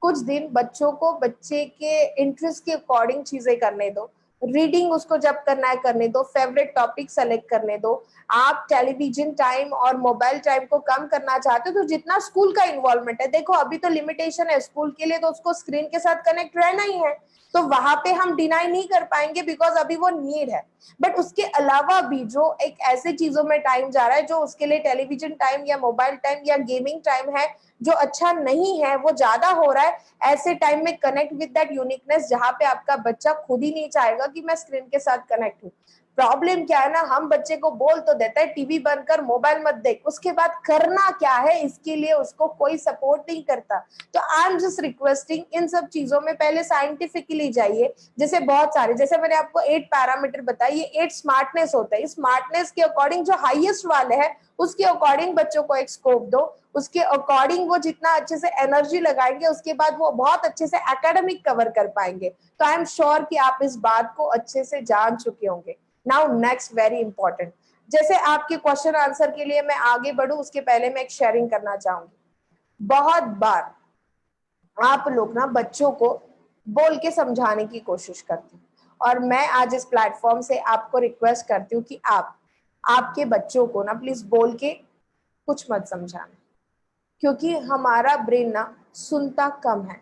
कुछ दिन बच्चों को बच्चे के इंटरेस्ट के अकॉर्डिंग चीजें करने दो। रीडिंग उसको जब करना है करने दो, फेवरेट टॉपिक सेलेक्ट करने दो। आप टेलीविजन टाइम और मोबाइल टाइम को कम करना चाहते हो तो जितना स्कूल का इन्वॉल्वमेंट है, देखो अभी तो लिमिटेशन है स्कूल के लिए, तो उसको स्क्रीन के साथ कनेक्ट रहना ही है। तो वहां पे हम डिनाई नहीं कर पाएंगे बिकॉज अभी वो नीड है। बट उसके अलावा भी जो एक ऐसे चीजों में टाइम जा रहा है जो उसके लिए टेलीविजन टाइम या मोबाइल टाइम या गेमिंग टाइम है जो अच्छा नहीं है, वो ज्यादा हो रहा है, ऐसे टाइम में कनेक्ट विद दैट यूनिकनेस जहां पे आपका बच्चा खुद ही नहीं चाहेगा कि मैं स्क्रीन के साथ कनेक्ट हूँ। प्रॉब्लम क्या है ना, हम बच्चे को बोल तो देते हैं टीवी बंद कर, मोबाइल मत देख, उसके बाद करना क्या है इसके लिए उसको कोई सपोर्ट नहीं करता। तो आई एम जस्ट रिक्वेस्टिंग, इन सब चीजों में पहले साइंटिफिकली जाइए। जैसे बहुत सारे, जैसे मैंने आपको 8 पैरामीटर बताए, ये 8 स्मार्टनेस होता है। इस स्मार्टनेस के अकॉर्डिंग जो हाईएस्ट वाले हैं उसके अकॉर्डिंग बच्चों को एक स्कोप दो, उसके अकॉर्डिंग वो जितना अच्छे से एनर्जी लगाएंगे उसके बाद वो बहुत अच्छे से एकेडमिक कवर कर पाएंगे। तो आई एम श्योर कि आप इस बात को अच्छे से जान चुके होंगे। नाउ नेक्स्ट वेरी इंपॉर्टेंट, जैसे आपके क्वेश्चन आंसर के लिए मैं आगे बढ़ूं उसके पहले मैं एक शेयरिंग करना चाहूंगी। बहुत बार आप लोग ना बच्चों को बोल के समझाने की कोशिश करते हैं, और मैं आज इस प्लेटफॉर्म से आपको रिक्वेस्ट करती हूँ कि आप आपके बच्चों को ना प्लीज बोल के कुछ मत समझाना, क्योंकि हमारा ब्रेन ना सुनता कम है,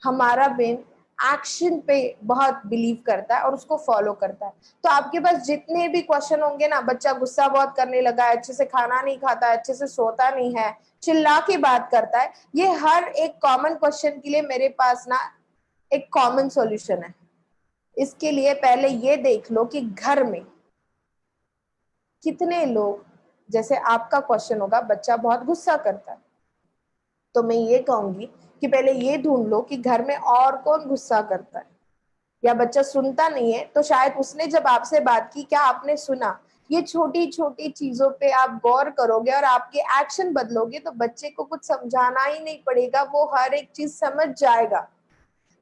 हमारा ब्रेन एक्शन पे बहुत बिलीव करता है और उसको फॉलो करता है। तो आपके पास जितने भी क्वेश्चन होंगे ना, बच्चा गुस्सा बहुत करने लगा है, अच्छे से खाना नहीं खाता है, अच्छे से सोता नहीं है, चिल्ला के बात करता है, ये हर एक कॉमन क्वेश्चन के लिए मेरे पास ना एक कॉमन सॉल्यूशन है। इसके लिए पहले ये देख लो कि घर में कितने लोग, जैसे आपका क्वेश्चन होगा बच्चा बहुत गुस्सा करता है, तो मैं ये कहूंगी कि पहले ये ढूंढ लो कि घर में और कौन गुस्सा करता है, या बच्चा सुनता नहीं है तो शायद उसने जब आपसे बात की क्या आपने सुना। ये छोटी छोटी चीजों पे आप गौर करोगे और आपके एक्शन बदलोगे तो बच्चे को कुछ समझाना ही नहीं पड़ेगा, वो हर एक चीज समझ जाएगा।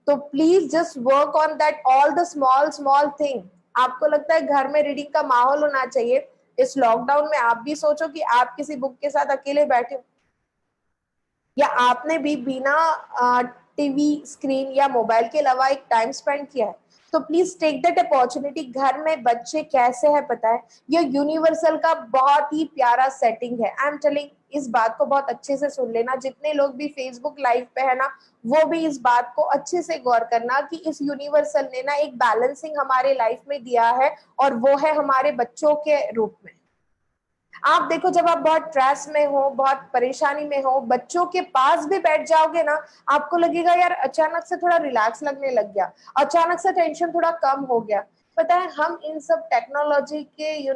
तो please just work on that all the small small thing. आपको लगता है घर में रीडिंग का माहौल होना चाहिए, इस लॉकडाउन में आप भी सोचो कि आप किसी बुक के साथ अकेले बैठे हो, या आपने भी बिना टीवी स्क्रीन या मोबाइल के अलावा एक टाइम स्पेंड किया है। तो प्लीज टेक दैट अपॉर्चुनिटी। घर में बच्चे कैसे है पता है, ये यूनिवर्सल का बहुत ही प्यारा सेटिंग है। आई एम टेलिंग, इस बात को बहुत अच्छे से सुन लेना, जितने लोग भी फेसबुक लाइव पे है ना, वो भी इस बात को अच्छे से गौर करना कि इस यूनिवर्सल ने ना एक बैलेंसिंग हमारे लाइफ में दिया है, और वो है हमारे बच्चों के रूप में। आप देखो, जब आप बहुत स्ट्रेस में हो, बहुत परेशानी में हो, बच्चों के पास भी बैठ जाओगे ना, आपको लगेगा यार अचानक से थोड़ा रिलैक्स लगने लग गया, अचानक से टेंशन थोड़ा कम हो गया। पता है, हम इन सब टेक्नोलॉजी के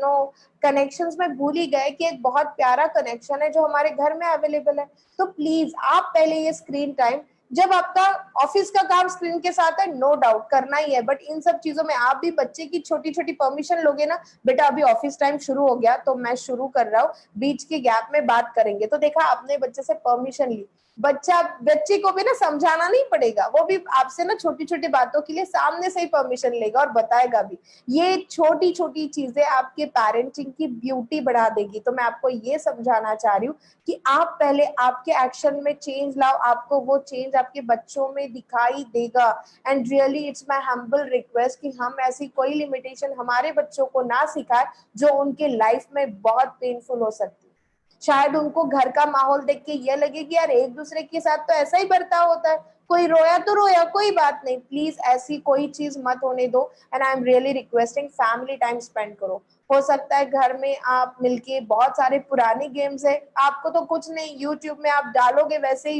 कनेक्शंस में भूल ही गए कि एक बहुत प्यारा कनेक्शन है जो हमारे घर में अवेलेबल है। तो प्लीज आप पहले ये स्क्रीन टाइम, जब आपका ऑफिस का काम स्क्रीन के साथ है, नो डाउट करना ही है, बट इन सब चीजों में आप भी बच्चे की छोटी छोटी परमिशन लोगे ना, बेटा अभी ऑफिस टाइम शुरू हो गया तो मैं शुरू कर रहा हूँ, बीच के गैप में बात करेंगे, तो देखा आपने बच्चे से परमिशन ली। बच्चे को भी ना समझाना नहीं पड़ेगा, वो भी आपसे ना छोटी छोटी बातों के लिए सामने से ही परमिशन लेगा और बताएगा भी। ये छोटी छोटी चीजें आपके पेरेंटिंग की ब्यूटी बढ़ा देगी। तो मैं आपको ये समझाना चाह रही हूँ कि आप पहले आपके एक्शन में चेंज लाओ, आपको वो चेंज आपके बच्चों में दिखाई देगा। And really it's my humble request कि हम ऐसी कोई लिमिटेशन हमारे बच्चों को ना सिखाए जो उनके लाइफ में बहुत पेनफुल हो सकती है। शायद उनको घर का माहौल देख के ये लगे कि यार एक दूसरे के साथ तो ऐसा ही बर्ताव होता है, कोई रोया तो रोया, कोई बात नहीं। प्लीज ऐसी कोई चीज मत होने दो। And I am really requesting, family time spend करो। हो सकता है घर में आप मिलके, बहुत सारे पुराने गेम्स है, आपको तो कुछ नहीं, यूट्यूब में आप डालोगे वैसे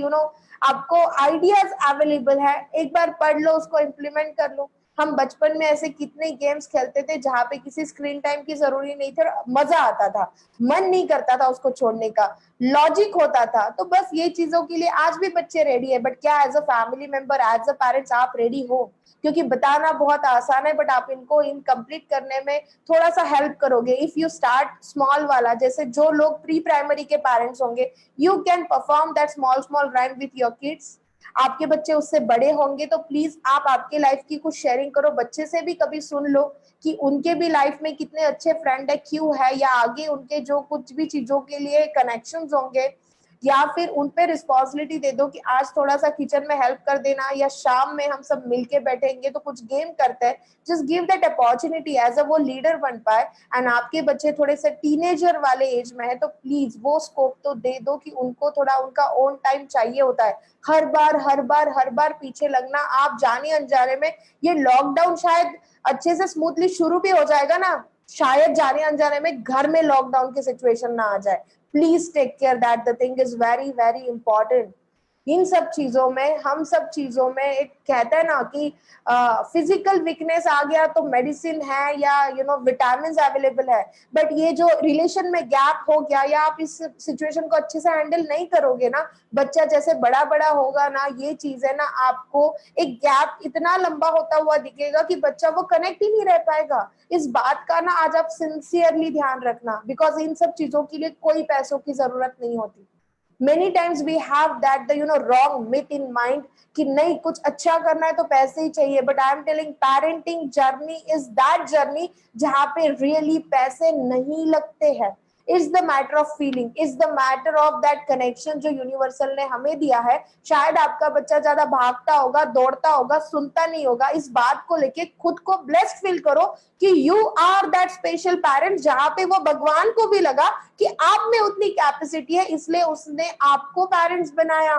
आपको आइडियाज अवेलेबल है, एक बार पढ़ लो, उसको इम्प्लीमेंट कर लो। हम बचपन में ऐसे कितने गेम्स खेलते थे जहाँ पे किसी स्क्रीन टाइम की जरूरी नहीं थी, मजा आता था, मन नहीं करता था उसको छोड़ने का, लॉजिक होता था। तो बस ये चीजों के लिए आज भी बच्चे रेडी है, बट क्या as a family member, as a parents आप रेडी हो? क्योंकि बताना बहुत आसान है, बट आप इनको इनकम्प्लीट करने में थोड़ा सा हेल्प करोगे। इफ यू स्टार्ट स्मॉल वाला, जैसे जो लोग प्री प्राइमरी के पेरेंट्स होंगे, you can perform that small small rhyme with your kids. आपके बच्चे उससे बड़े होंगे तो प्लीज आप आपके लाइफ की कुछ शेयरिंग करो, बच्चे से भी कभी सुन लो कि उनके भी लाइफ में कितने अच्छे फ्रेंड है, क्यों है, या आगे उनके जो कुछ भी चीजों के लिए कनेक्शंस होंगे, या फिर उन पे रिस्पॉन्सिबिलिटी दे दो कि आज थोड़ा सा किचन में हेल्प कर देना, या शाम में हम सब मिलके बैठेंगे तो कुछ गेम करते हैं। Just give that opportunity as a वो लीडर बन पाए। एंड आपके बच्चे थोड़े से टीनेजर वाले एज में है तो प्लीज वो स्कोप तो दे दो कि उनको थोड़ा उनका ओन टाइम चाहिए होता है। हर बार पीछे लगना, आप जाने अनजाने में ये लॉकडाउन शायद अच्छे से स्मूथली शुरू भी हो जाएगा ना, शायद जाने अनजाने में घर में लॉकडाउन की सिचुएशन ना आ जाए। Please take care, that the thing is very very important. इन सब चीजों में, हम सब चीजों में, एक कहता है ना कि फिजिकल वीकनेस आ गया तो मेडिसिन है या विटामिन अवेलेबल है, बट ये जो रिलेशन में गैप हो गया या आप इस सिचुएशन को अच्छे से हैंडल नहीं करोगे ना, बच्चा जैसे बड़ा बड़ा होगा ना, ये चीज है ना, आपको एक गैप इतना लंबा होता हुआ दिखेगा कि बच्चा वो कनेक्ट ही नहीं रह पाएगा। इस बात का ना आज आप सिंसियरली ध्यान रखना, बिकॉज इन सब चीजों के लिए कोई पैसों की जरूरत नहीं होती। many times we have that the wrong myth in mind कि नहीं कुछ अच्छा करना है तो पैसे ही चाहिए, but I am telling parenting journey is that journey जहाँ पे really पैसे नहीं लगते हैं। It's the matter of feeling, it's the matter of that connection जो यूनिवर्सल ने हमें दिया है। शायद आपका बच्चा ज्यादा भागता होगा, दौड़ता होगा, सुनता नहीं होगा, इस बात को लेके खुद को ब्लेस्ड फील करो कि you are that special parent, जहां पे वो भगवान को भी लगा कि आप में उतनी कैपेसिटी है, इसलिए उसने आपको पेरेंट्स बनाया।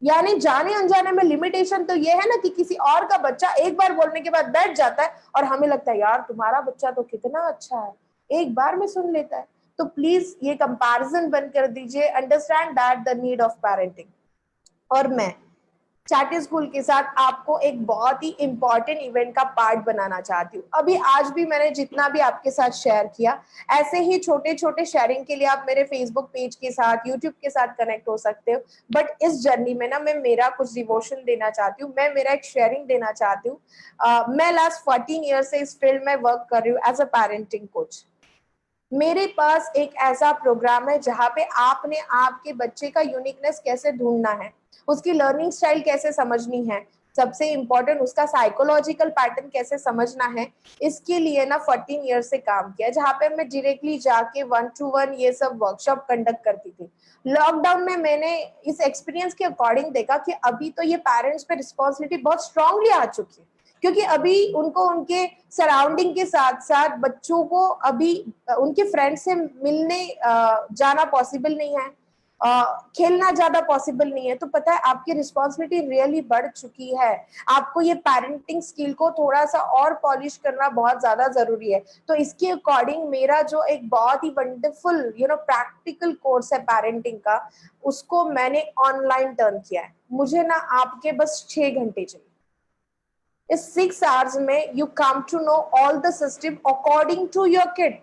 यानी जाने अनजाने में लिमिटेशन तो ये है ना कि किसी और का बच्चा एक बार बोलने के बाद बैठ जाता है और हमें लगता है यार तुम्हारा बच्चा तो कितना अच्छा है, एक बार में सुन लेता है। तो प्लीज ये कंपैरिजन बंद कर दीजिए, understand that the need of parenting. और मैं चाटी स्कूल के साथ आपको एक बहुत ही इंपॉर्टेंट इवेंट का पार्ट बनाना चाहती हूँ। अभी आज भी मैंने जितना भी आपके साथ शेयर किया, ऐसे ही छोटे छोटे शेयरिंग के लिए आप मेरे फेसबुक पेज के साथ, यूट्यूब के साथ कनेक्ट हो सकते हो। बट इस जर्नी में ना मैं मेरा कुछ डिवोशन देना चाहती हूँ, मैं मेरा एक शेयरिंग देना चाहती हूँ। मैं लास्ट 14 ईयर से इस फील्ड में वर्क कर रही हूँ एज अ पेरेंटिंग कोच। मेरे पास एक ऐसा प्रोग्राम है जहाँ पे आपने आपके बच्चे का यूनिकनेस कैसे ढूंढना है, उसकी लर्निंग स्टाइल कैसे समझनी है, सबसे इंपॉर्टेंट उसका साइकोलॉजिकल पैटर्न कैसे समझना है, इसके लिए ना 14 ईयर से काम किया, जहाँ पे मैं डायरेक्टली जाके 1-to-1 ये सब वर्कशॉप कंडक्ट करती थी। लॉकडाउन में मैंने इस एक्सपीरियंस के अकॉर्डिंग देखा कि अभी तो ये पेरेंट्स पे रिस्पॉन्सिबिलिटी बहुत स्ट्रांगली आ चुकी है, क्योंकि अभी उनको उनके सराउंडिंग के साथ साथ बच्चों को अभी उनके फ्रेंड से मिलने जाना पॉसिबल नहीं है, खेलना ज्यादा पॉसिबल नहीं है। तो पता है आपकी रिस्पॉन्सिबिलिटी रियली बढ़ चुकी है, आपको ये पेरेंटिंग स्किल को थोड़ा सा और पॉलिश करना बहुत ज्यादा जरूरी है। तो इसके अकॉर्डिंग मेरा जो एक बहुत ही वंडरफुल प्रैक्टिकल कोर्स है पेरेंटिंग का, उसको मैंने ऑनलाइन टर्न किया है। मुझे ना आपके बस 6 घंटे चाहिए। इस 6 hours में you come to know all the system according to your kid।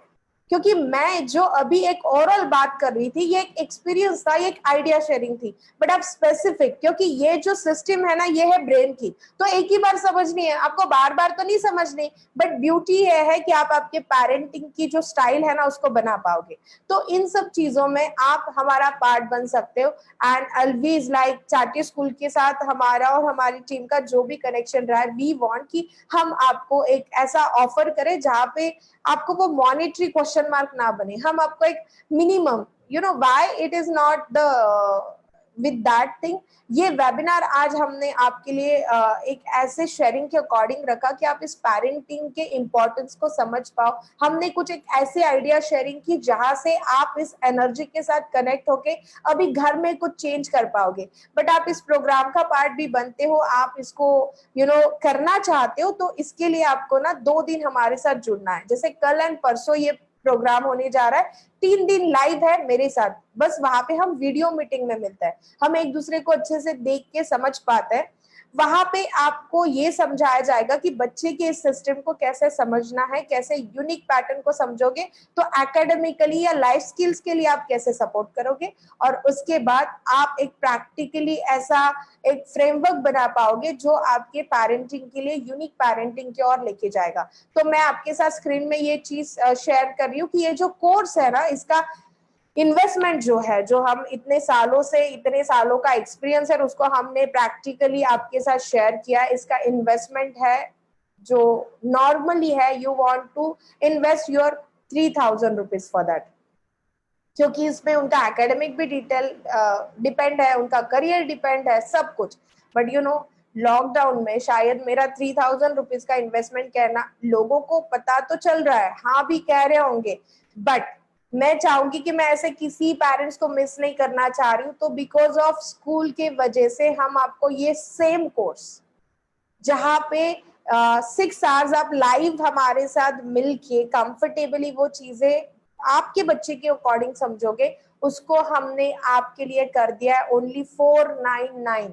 क्योंकि मैं जो अभी एक ओरल बात कर रही थी, ये एक एक्सपीरियंस था, ये एक आइडिया शेयरिंग थी, बट आप स्पेसिफिक, क्योंकि ये जो सिस्टम है ना, ये है ब्रेन की, तो एक ही बार समझनी है आपको, बार बार तो नहीं समझनी। बट ब्यूटी ये है कि आप आपके पेरेंटिंग की जो स्टाइल है ना, उसको बना पाओगे। तो इन सब चीजों में आप हमारा पार्ट बन सकते हो। एंड ऑलवेज लाइक चाटी स्कूल के साथ हमारा और हमारी टीम का जो भी कनेक्शन रहा है, वी वांट कि हम आपको एक ऐसा ऑफर करें जहाँ पे आपको वो मॉनिटरी क्वेश्चन मार्क ना बने। हम आपको एक minimum why it is not the with that thing, ये वेबिनार आज हमने आपके लिए एक ऐसे शेयरिंग के अकॉर्डिंग रखा कि आप इस पेरेंटिंग के इम्पोर्टेंस को समझ पाओ। हमने कुछ एक ऐसे आइडिया शेयरिंग की जहां से आप इस एनर्जी के साथ कनेक्ट होके अभी घर में कुछ चेंज कर पाओगे। बट आप इस प्रोग्राम का पार्ट भी बनते हो, आप इसको करना चाहते हो, तो इसके लिए आपको ना 2 दिन हमारे साथ जुड़ना है। जैसे कल एंड परसों ये प्रोग्राम होने जा रहा है, 3 दिन लाइव है मेरे साथ, बस वहां पे हम वीडियो मीटिंग में मिलते हैं, हम एक दूसरे को अच्छे से देख के समझ पाते हैं। वहां पे आपको ये समझाया जाएगा कि बच्चे के इस सिस्टम को कैसे समझना है, कैसे यूनिक पैटर्न को समझोगे तो एकेडमिकली या लाइफ स्किल्स के लिए आप कैसे सपोर्ट करोगे, और उसके बाद आप एक प्रैक्टिकली ऐसा एक फ्रेमवर्क बना पाओगे जो आपके पेरेंटिंग के लिए यूनिक पेरेंटिंग की ओर लेके जाएगा। तो मैं आपके साथ स्क्रीन में ये चीज शेयर कर रही हूँ कि ये जो कोर्स है ना, इसका इन्वेस्टमेंट जो है, जो हम इतने सालों का एक्सपीरियंस है, उसको हमने प्रैक्टिकली आपके साथ शेयर किया। इसका इन्वेस्टमेंट है जो नॉर्मली है, you want to invest your 3000 rupees for that, क्योंकि इसमें उनका एकेडमिक भी डिटेल डिपेंड है, उनका करियर डिपेंड है, सब कुछ। बट लॉकडाउन में शायद मेरा 3000 रुपीज का इन्वेस्टमेंट कहना लोगों को पता तो चल रहा है, हाँ भी कह रहे होंगे, बट मैं चाहूंगी कि मैं ऐसे किसी पेरेंट्स को मिस नहीं करना चाह रही हूँ। तो बिकॉज ऑफ स्कूल के वजह से हम आपको ये सेम कोर्स, जहाँ पे 6 आवर्स आप लाइव हमारे साथ मिलके कंफर्टेबली वो चीजें आपके बच्चे के अकॉर्डिंग समझोगे, उसको हमने आपके लिए कर दिया है ओनली 499।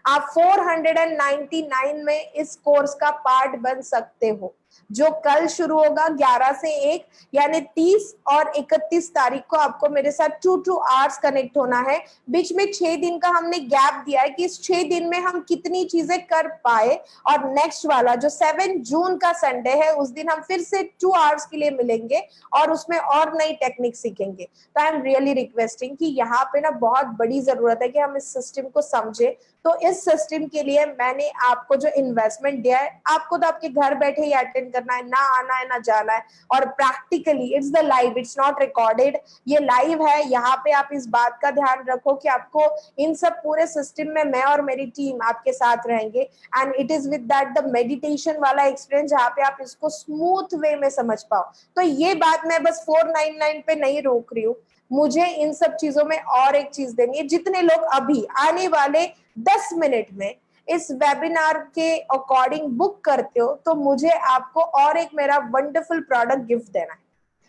आप 499 में इस कोर्स का पार्ट बन सकते हो, जो कल शुरू होगा 11 से 1, यानी 30 और 31 तारीख को आपको मेरे साथ 2 आवर्स कनेक्ट होना है। बीच में 6 दिन का हमने गैप दिया है कि इस 6 दिन में हम कितनी चीजें कर पाए, और नेक्स्ट वाला जो 7 जून का संडे है उस दिन हम फिर से 2 आवर्स के लिए मिलेंगे और उसमें और नई टेक्निक सीखेंगे। तो आई एम रियली रिक्वेस्टिंग कि यहाँ पे ना बहुत बड़ी जरूरत है कि हम इस सिस्टम को समझे। तो इस सिस्टम के लिए मैंने आपको जो इन्वेस्टमेंट दिया है, आपको तो आपके घर बैठे ही अटेंड करना है, ना आना है ना जाना है, और practically it's the live, it's not recorded, ये लाइव है। यहाँ पे आप इस बात का ध्यान रखो कि आपको इन सब पूरे सिस्टम में मैं और मेरी टीम आपके साथ रहेंगे, and it is with that the meditation वाला एक्सपीरियंस जहाँ पे आप इसको स्मूथ वे में समझ पाओ। तो ये बात मैं बस 499 पे नहीं रोक रही हूँ, मुझे इन सब चीजों में और एक चीज देनी है। जितने लोग अभी आने वाले 10 मिनट में इस वेबिनार के अकॉर्डिंग बुक करते हो, तो मुझे आपको और एक मेरा वंडरफुल प्रोडक्ट गिफ्ट देना है।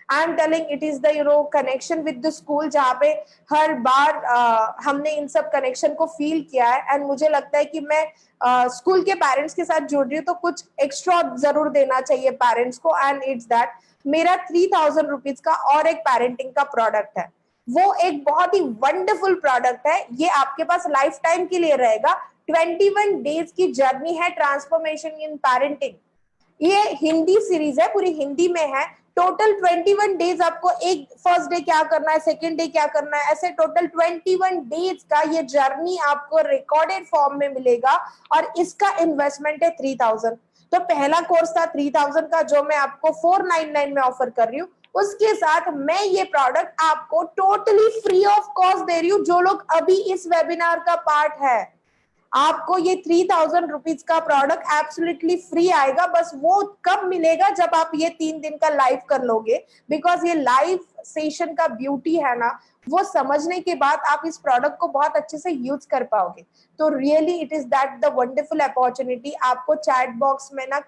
आई am telling it is the connection with the school, जहाँ पे हर बार हमने इन सब कनेक्शन को फील किया है, एंड मुझे लगता है कि मैं स्कूल के पेरेंट्स के साथ जुड़ रही हूँ तो कुछ एक्स्ट्रा जरूर देना चाहिए पेरेंट्स को, एंड इट्स दैट मेरा 3000 रुपीज का और एक पेरेंटिंग का प्रोडक्ट है। वो एक बहुत ही वंडरफुल प्रोडक्ट है, ये आपके पास लाइफ टाइम के लिए रहेगा। 21 डेज की जर्नी है ट्रांसफॉर्मेशन इन पेरेंटिंग, ये हिंदी सीरीज है, पूरी हिंदी में है। टोटल 21 डेज आपको, एक फर्स्ट डे क्या करना है, सेकेंड डे क्या करना है, ऐसे टोटल 21 डेज का ये जर्नी आपको रिकॉर्डेड फॉर्म में मिलेगा, और इसका इन्वेस्टमेंट है 3000। तो पहला कोर्स था 3000 का, जो मैं आपको 499 में ऑफर कर रही हूँ। उसके साथ मैं ये प्रोडक्ट आपको टोटली फ्री ऑफ कॉस्ट दे रही हूँ। जो लोग अभी इस वेबिनार का पार्ट है, आपको ये 3000 रुपीज का प्रोडक्ट एब्सोल्युटली फ्री आएगा। बस वो कब मिलेगा, जब आप ये 3 दिन का लाइव कर लोगे, बिकॉज ये लाइव सेशन का ब्यूटी है ना, वो समझने के बाद आप इस प्रोडक्ट को बहुत अच्छे से यूज कर पाओगे। तो really it is that the wonderful opportunity. आपको चैट बॉक्स में ना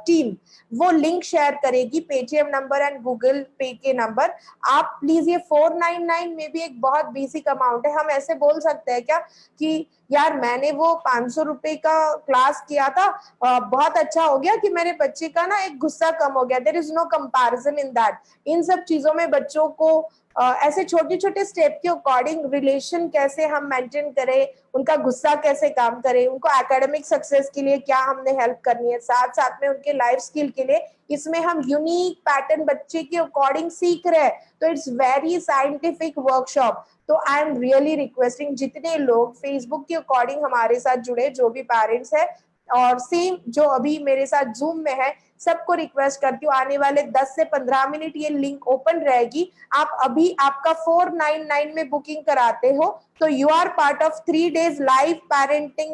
टीम वो लिंक शेयर करेगी, पेटीएम नंबर एंड गूगल पे के नंबर। आप प्लीज, ये 499 में भी एक बहुत बेसिक अमाउंट है। हम ऐसे बोल सकते हैं क्या कि यार मैंने वो 500 रुपए का क्लास किया था, बहुत अच्छा हो गया कि मेरे बच्चे का ना एक गुस्सा कम हो गया। There is no comparison in that. इन सब चीजों में बच्चों को ऐसे छोटे छोटे स्टेप के अकॉर्डिंग रिलेशन कैसे हम मेंटेन करें, उनका गुस्सा कैसे काम करें, उनको एकेडमिक सक्सेस के लिए क्या हमने हेल्प करनी है, साथ साथ में उनके लाइफ स्किल के लिए, इसमें हम यूनिक पैटर्न बच्चे के अकॉर्डिंग सीख रहे हैं। तो इट्स वेरी साइंटिफिक वर्कशॉप। तो आई एम रियली रिक्वेस्टिंग जितने लोग फेसबुक के अकॉर्डिंग हमारे साथ जुड़े, जो भी पेरेंट्स है और सेम जो अभी मेरे साथ जूम में है, सबको रिक्वेस्ट करती हूँ, आने वाले 10 से 15 मिनट ये लिंक ओपन रहेगी। आप अभी आपका 499 में बुकिंग कराते हो तो you are part of 3 days live parenting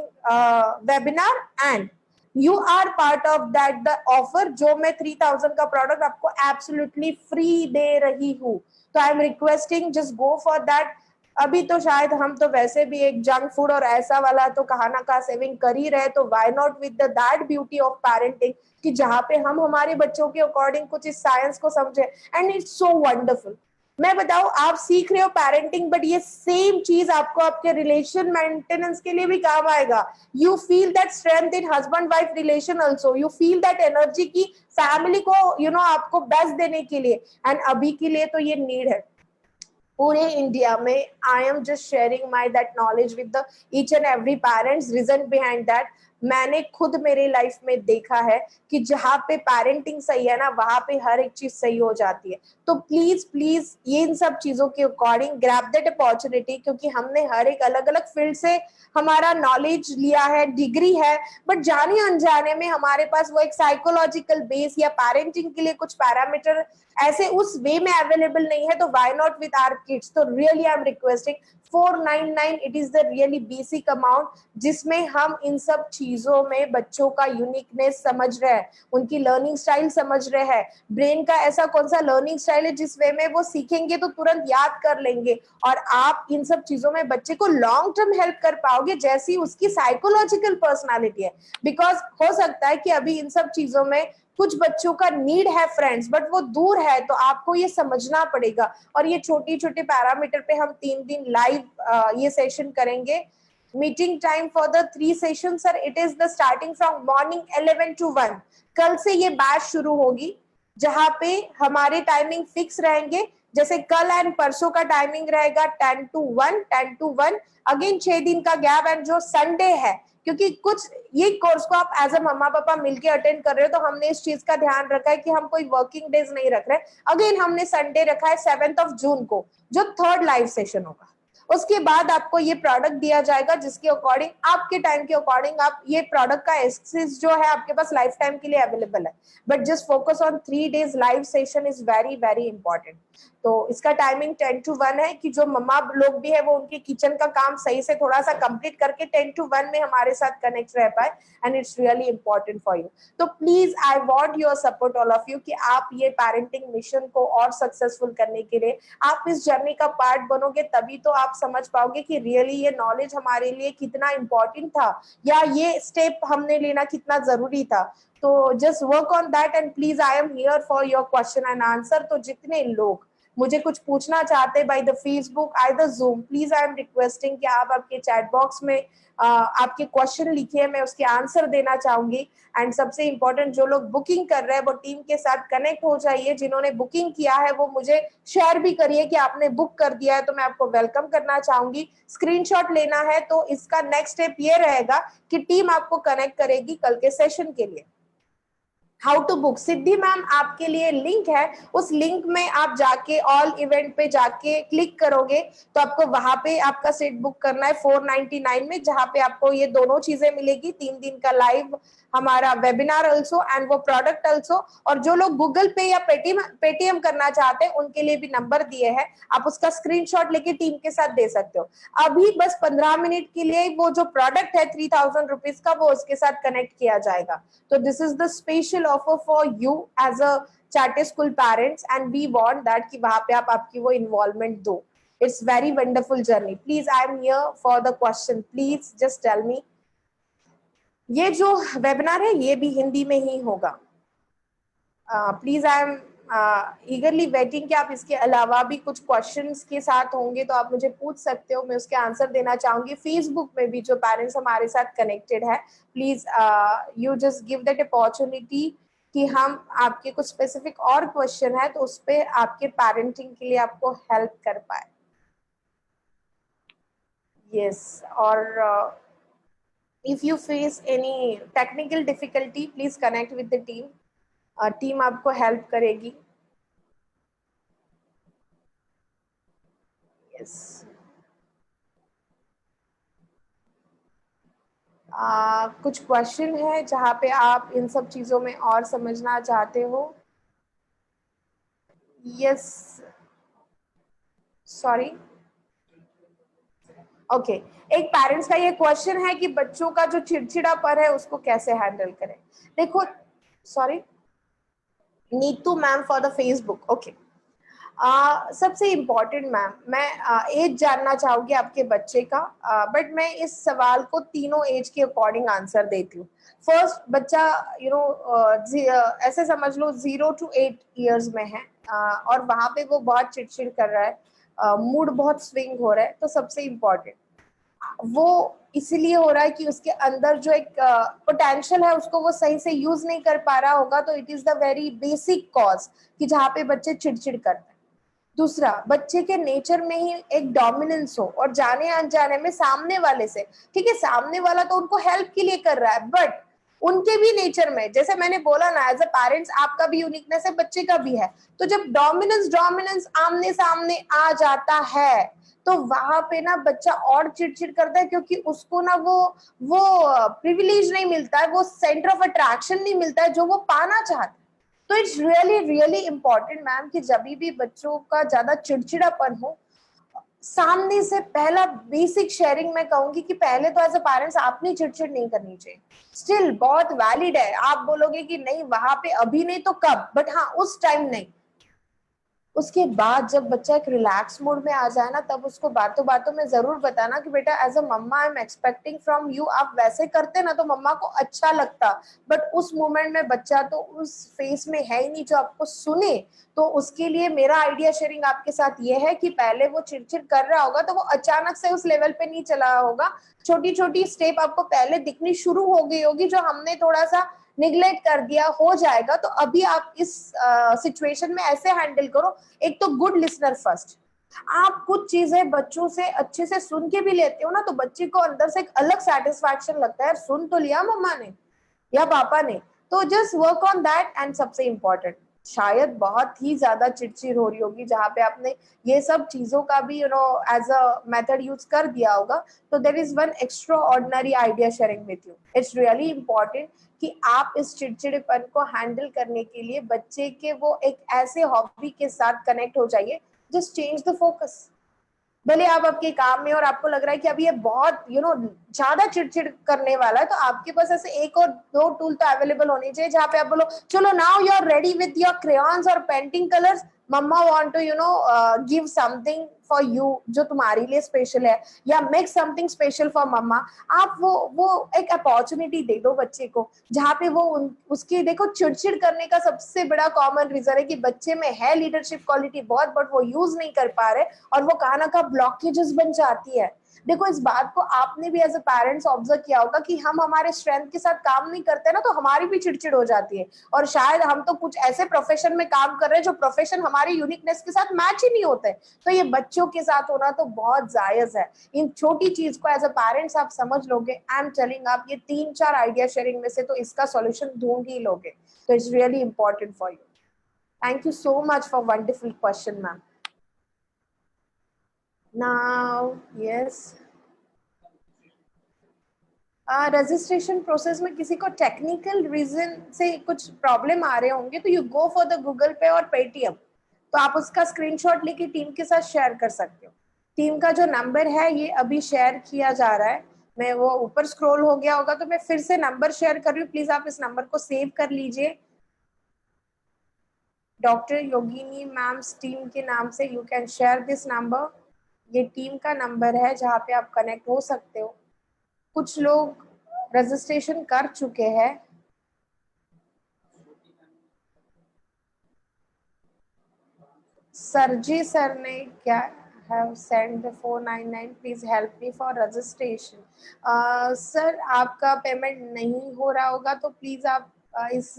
webinar, and you are part of that the offer, जो मैं 3000 का प्रोडक्ट आपको एब्सोल्युटली फ्री दे रही हूँ। तो आई am requesting just go for that. अभी तो शायद हम तो वैसे भी एक जंक फूड और ऐसा वाला तो कहा ना कहा सेविंग कर ही रहे, तो why not with that beauty of parenting, कि जहाँ पे हम हमारे बच्चों के अकॉर्डिंग कुछ इस साइंस को समझे, एंड इट्स सो वंडरफुल। मैं बताऊं, आप सीख रहे हो पेरेंटिंग, बट ये सेम चीज आपको आपके रिलेशन मेंटेनेंस के लिए भी काम आएगा। You feel that strength in husband wife relation also, you feel that energy की फैमिली को आपको बेस्ट देने के लिए, एंड अभी के लिए तो ये नीड है पूरे इंडिया में। I am just sharing my that knowledge with the each and every parents. Reason behind that, मैंने खुद मेरे लाइफ में देखा है कि जहाँ पे पेरेंटिंग सही है ना, वहां पे हर एक चीज सही हो जाती है। तो प्लीज प्लीज ये इन सब चीजों के अकॉर्डिंग ग्रैब दैट अपॉर्चुनिटी, क्योंकि हमने हर एक अलग अलग फील्ड से हमारा नॉलेज लिया है, डिग्री है, बट जाने अनजाने में हमारे पास वो एक साइकोलॉजिकल बेस या पेरेंटिंग के लिए कुछ पैरामीटर ऐसे उस वे में अवेलेबल नहीं है। तो why not with our kids. तो really I am requesting 499, it is the really basic amount जिसमें हम इन सब चीजों चीजों में बच्चों का यूनिकनेस समझ रहे हैं, उनकी लर्निंग स्टाइल समझ रहे हैं, ब्रेन का ऐसा कौन सा लर्निंग स्टाइल है जिस वे में वो सीखेंगे तो तुरंत याद कर लेंगे, और आप इन सब चीजों में बच्चे को लॉन्ग टर्म हेल्प कर पाओगे जैसी उसकी साइकोलॉजिकल पर्सनालिटी है। बिकॉज हो सकता है कि अभी इन सब चीजों में कुछ बच्चों का नीड है फ्रेंड्स, बट वो दूर है, तो आपको ये समझना पड़ेगा। और ये छोटी छोटी पैरामीटर पे हम 3 दिन लाइव ये सेशन करेंगे। Meeting time for the 3 session sir, it is the starting from morning 11 to 1। कल से ये बैच शुरू होगी जहां पे हमारे टाइमिंग फिक्स रहेंगे, जैसे कल एंड परसों का टाइमिंग रहेगा 10 to 1, अगेन 6 दिन का गैप, एंड जो संडे है, क्योंकि कुछ ये कोर्स को आप एज अ मम्मा पापा मिलके अटेंड कर रहे हो, तो हमने इस चीज का ध्यान रखा है कि हम कोई वर्किंग डेज नहीं रख रहे। अगेन हमने संडे रखा है 7 जून को, जो 3rd लाइव सेशन होगा। उसके बाद आपको ये प्रोडक्ट दिया जाएगा जिसके अकॉर्डिंग, आपके टाइम के अकॉर्डिंग, आप ये प्रोडक्ट का एक्सेस जो है आपके पास लाइफ टाइम के लिए अवेलेबल है, but just focus on 3 days live session is very very important. तो इसका टाइमिंग 10 to 1 है कि जो मम्मा लोग भी है वो उनके किचन का काम सही से थोड़ा सा कंप्लीट करके 10 to 1 में हमारे साथ कनेक्ट रह पाए, and it's really important for you. तो please I want your support all of you कि आप ये पेरेंटिंग मिशन को और सक्सेसफुल करने के लिए आप इस जर्नी का पार्ट बनोगे, तभी तो आप समझ पाओगे कि रियली ये नॉलेज हमारे लिए कितना इंपॉर्टेंट था, या ये स्टेप हमने लेना कितना जरूरी था। तो just work on that, and please I am here for your question and answer. तो जितने लोग मुझे कुछ पूछना चाहते by the Facebook either zoom, please I am requesting कि आप आपके चैट बॉक्स में आपके क्वेश्चन लिखिए, मैं उसके आंसर देना चाहूंगी। एंड सबसे इंपॉर्टेंट, जो लोग बुकिंग कर रहे हैं वो टीम के साथ कनेक्ट हो जाइए, जिन्होंने बुकिंग किया है वो मुझे शेयर भी करिए कि आपने बुक कर दिया है, तो मैं आपको वेलकम करना चाहूंगी। स्क्रीनशॉट लेना है तो इसका नेक्स्ट स्टेप ये रहेगा कि टीम आपको कनेक्ट करेगी कल के सेशन के लिए। How to book, Siddhi ma'am आपके लिए लिंक है, उस लिंक में आप जाके ऑल इवेंट पे जाके क्लिक करोगे तो आपको वहां पे आपका सीट बुक करना है 499 में, जहां पे आपको ये दोनों चीजें मिलेगी, 3 दिन का लाइव हमारा वेबिनार अल्सो एंड वो प्रोडक्ट अल्सो। और जो लोग गूगल पे या पेटीएम करना चाहते हैं उनके लिए भी नंबर दिए हैं, आप उसका स्क्रीनशॉट लेके टीम के साथ दे सकते हो। अभी बस 15 मिनट के लिए वो जो प्रोडक्ट है 3000 रुपीज का, वो उसके साथ कनेक्ट किया जाएगा। तो this is the special offer for you as a charter school parents, and we want that कि वहां पे आप आपकी वो इन्वॉल्वमेंट दो। It's very wonderful journey. Please I am here for the question, please just tell me. ये जो webinar है ये भी हिंदी में ही होगा। प्लीज आई एम ईगरली वेटिंग कि आप इसके अलावा भी कुछ क्वेश्चंस के साथ होंगे तो आप मुझे पूछ सकते हो, मैं उसके आंसर देना चाहूंगी। फेसबुक में भी जो पेरेंट्स हमारे साथ कनेक्टेड है, please you just give that opportunity कि हम आपके कुछ स्पेसिफिक और क्वेश्चन है तो उस पर आपके पेरेंटिंग के लिए आपको हेल्प कर पाए। यस, और if you face any technical difficulty please connect with the team, team आपको हेल्प करेगी। यस, कुछ क्वेश्चन है जहाँ पे आप इन सब चीजों में और समझना चाहते हो? Yes, sorry, okay. एक पेरेंट्स का ये क्वेश्चन है कि बच्चों का जो चिड़चिड़ापन है उसको कैसे हैंडल करें। देखो, sorry, Neetu ma'am for the Facebook, okay. सबसे इम्पोर्टेंट मैम, मैं एज जानना चाहूंगी आपके बच्चे का, बट मैं इस सवाल को तीनों एज के अकॉर्डिंग आंसर देती हूँ। फर्स्ट, बच्चा ऐसे समझ लो 0 to 8 years में है, और वहां पे वो बहुत चिड़चिड़ कर रहा है, मूड बहुत स्विंग हो रहा है। तो सबसे इम्पोर्टेंट वो इसीलिए हो रहा है कि उसके अंदर जो एक पोटेंशियल है उसको वो सही से यूज नहीं कर पा रहा होगा। तो it is the very basic cause कि जहाँ पे बच्चे चिड़चिड़ करते हैं। दूसरा, बच्चे के नेचर में ही एक डोमिनेंस हो और जाने अनजाने में सामने वाले से, ठीक है, सामने वाला तो उनको हेल्प के लिए कर रहा है, बट उनके भी नेचर में, जैसे मैंने बोला ना, एज अ पेरेंट्स आपका भी यूनिकनेस है, बच्चे का भी है। तो जब डोमिनेंस आमने सामने आ जाता है तो वहां पे ना बच्चा और चिड़चिड़ करता है, क्योंकि उसको ना वो प्रिविलेज नहीं मिलता है, वो सेंटर ऑफ अट्रैक्शन नहीं मिलता है जो वो पाना चाहता है। तो it's really really important ma'am कि जब भी बच्चों का ज्यादा चिड़चिड़ापन हो, सामने से पहला बेसिक शेयरिंग मैं कहूंगी कि पहले तो एज अ पेरेंट्स आपने चिड़चिड़ नहीं करनी चाहिए। स्टिल बहुत वैलिड है, आप बोलोगे कि नहीं वहां पे अभी नहीं तो कब, बट हाँ उस टाइम नहीं। उसके बाद जब बच्चा एक रिलैक्स मोड में आ जाए ना, तब उसको बातों बातों में जरूर बताना कि बेटा as a mama I am expecting from you, आप वैसे करते ना तो मम्मा को अच्छा लगता। बट उस मोमेंट में बच्चा तो उस फेस में है ही नहीं जो आपको सुने। तो उसके लिए मेरा आइडिया शेयरिंग आपके साथ ये है कि पहले वो चिड़चिड़ कर रहा होगा तो वो अचानक से उस लेवल पे नहीं चला होगा, छोटी छोटी स्टेप आपको पहले दिखनी शुरू हो गई होगी जो हमने थोड़ा सा निग्लेक्ट कर दिया, हो जाएगा। तो अभी आप इस सिचुएशन में ऐसे हैंडल करो, एक तो गुड लिसनर फर्स्ट। आप कुछ चीजें बच्चों से अच्छे से सुन के भी लेते हो ना, तो बच्चे को अंदर से एक अलग सेटिस्फैक्शन लगता है, सुन तो लिया मम्मा ने या पापा ने। तो just work on that. And सबसे इम्पोर्टेंट, शायद बहुत ही ज्यादा चिड़चिड़ हो रही होगी जहां पे आपने ये सब चीजों का भी एज अ मेथड यूज कर दिया होगा। तो there is one extraordinary idea sharing with you. It's really important कि आप इस चिड़चिड़ेपन को हैंडल करने के लिए बच्चे के वो एक ऐसे हॉबी के साथ कनेक्ट हो जाइए। Just change the focus. भले आप आपके काम में और आपको लग रहा है कि अभी ये बहुत ज्यादा चिड़चिड़ करने वाला है, तो आपके पास ऐसे एक और दो टूल तो अवेलेबल होने चाहिए जहां पे आप बोलो चलो now you are ready with your crayons और painting colours, mumma want to give something for you जो तुम्हारे लिए स्पेशल है, या make something special for mumma. आप वो एक अपॉर्चुनिटी दे दो बच्चे को जहाँ पे वो उसकी देखो चिड़चिड़ करने का सबसे बड़ा कॉमन रीजन है कि बच्चे में है लीडरशिप क्वालिटी बहुत, बट वो यूज नहीं कर पा रहे और वो कहाँ ना कहाँ ब्लॉकेजेस बन जाती है। देखो इस बात को आपने भी एज अ पेरेंट्स ऑब्जर्व किया होगा कि हम हमारे स्ट्रेंथ के साथ काम नहीं करते ना तो हमारी भी चिड़चिड़ हो जाती है। और शायद हम तो कुछ ऐसे प्रोफेशन में काम कर रहे हैं जो प्रोफेशन हमारी यूनिकनेस के साथ मैच ही नहीं होते। तो ये बच्चों के साथ होना तो बहुत जायज है। इन छोटी चीज को एज अ पेरेंट्स आप समझ लोगे, आई एम टेलिंग, आप ये 3-4 आइडिया शेयरिंग में से तो इसका सॉल्यूशन ढूंढ ही लोगे। तो it's really important for you. Thank you so much for wonderful question ma'am. Now yes, registration process में किसी को टेक्निकल रीजन से कुछ प्रॉब्लम आ रहे होंगे तो you go for the Google पे और पेटीएम। तो आप उसका स्क्रीनशॉट लेके टीम के साथ शेयर कर सकते हो। टीम का जो नंबर है ये अभी शेयर किया जा रहा है, मैं वो ऊपर स्क्रॉल हो गया होगा तो मैं फिर से नंबर शेयर कर रही हूँ, प्लीज आप इस नंबर को सेव कर लीजिए। डॉक्टर योगिनी मैम टीम के नाम से you can share this number. ये टीम का नंबर है जहाँ पे आप कनेक्ट हो सकते हो। कुछ लोग रजिस्ट्रेशन कर चुके हैं। सरजी सर ने क्या have sent the 499 please help me for registration। Sir आपका पेमेंट नहीं हो रहा होगा तो प्लीज आप इस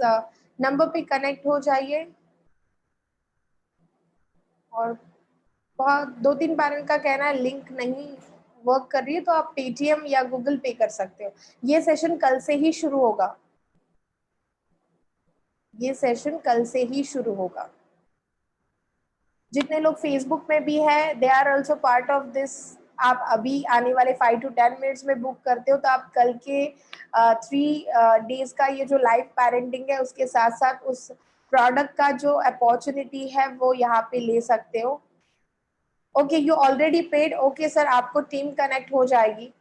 नंबर पे कनेक्ट हो जाइए। और बहुत 2-3 पेरेंट का कहना है लिंक नहीं वर्क कर रही है, तो आप पेटीएम या गूगल पे कर सकते हो। ये सेशन कल से ही शुरू होगा, ये सेशन कल से ही शुरू होगा। जितने लोग फेसबुक में भी है they are also part of this. आप अभी आने वाले 5 to 10 मिनट्स में बुक करते हो तो आप कल के 3 डेज का ये जो लाइव पेरेंटिंग है उसके साथ साथ उस प्रोडक्ट का जो अपॉर्चुनिटी है वो यहाँ पे ले सकते हो। Okay you already paid, okay sir आपको टीम कनेक्ट हो जाएगी।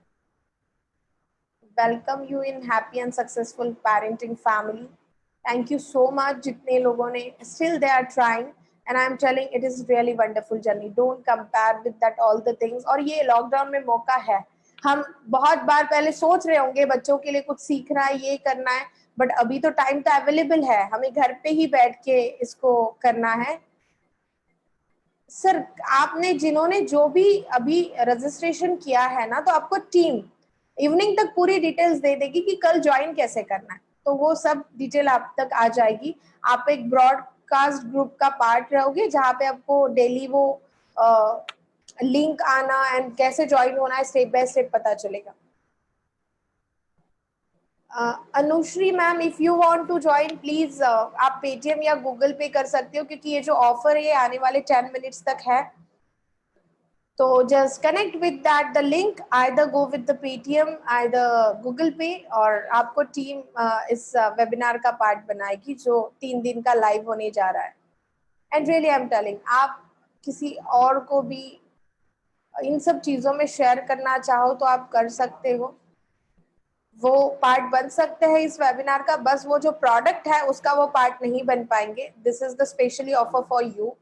Welcome you in happy and successful parenting family. Thank you so much जितने लोगों ने still they are trying and I'm telling it is really wonderful journey, don't compare with that all the things। और ये lockdown में मौका है, हम बहुत बार पहले सोच रहे होंगे बच्चों के लिए कुछ सीखना है ये करना है, बट अभी तो टाइम तो अवेलेबल है, हमें घर पे ही बैठ के इसको करना है। सर आपने जिन्होंने जो भी अभी रजिस्ट्रेशन किया है ना तो आपको टीम इवनिंग तक पूरी डिटेल्स दे देगी कि कल ज्वाइन कैसे करना है, तो वो सब डिटेल आप तक आ जाएगी। आप एक ब्रॉडकास्ट ग्रुप का पार्ट रहोगे जहाँ पे आपको डेली वो लिंक आना एंड कैसे ज्वाइन होना है स्टेप बाय स्टेप पता चलेगा। Anushree ma'am if you want to join please आप पेटीएम या गूगल पे कर सकते हो क्योंकि ये जो ऑफर है आने वाले 10 मिनट्स तक है। तो just connect with that the link, either go with the Paytm either Google पे, और आपको टीम इस वेबिनार का पार्ट बनाएगी जो 3 दिन का लाइव होने जा रहा है। And really I am telling, आप किसी और को भी इन सब चीजों में शेयर करना चाहो तो आप कर सकते हो, वो पार्ट बन सकते हैं इस वेबिनार का। बस वो जो प्रोडक्ट है उसका वो पार्ट नहीं बन पाएंगे। This is the specially offer for you.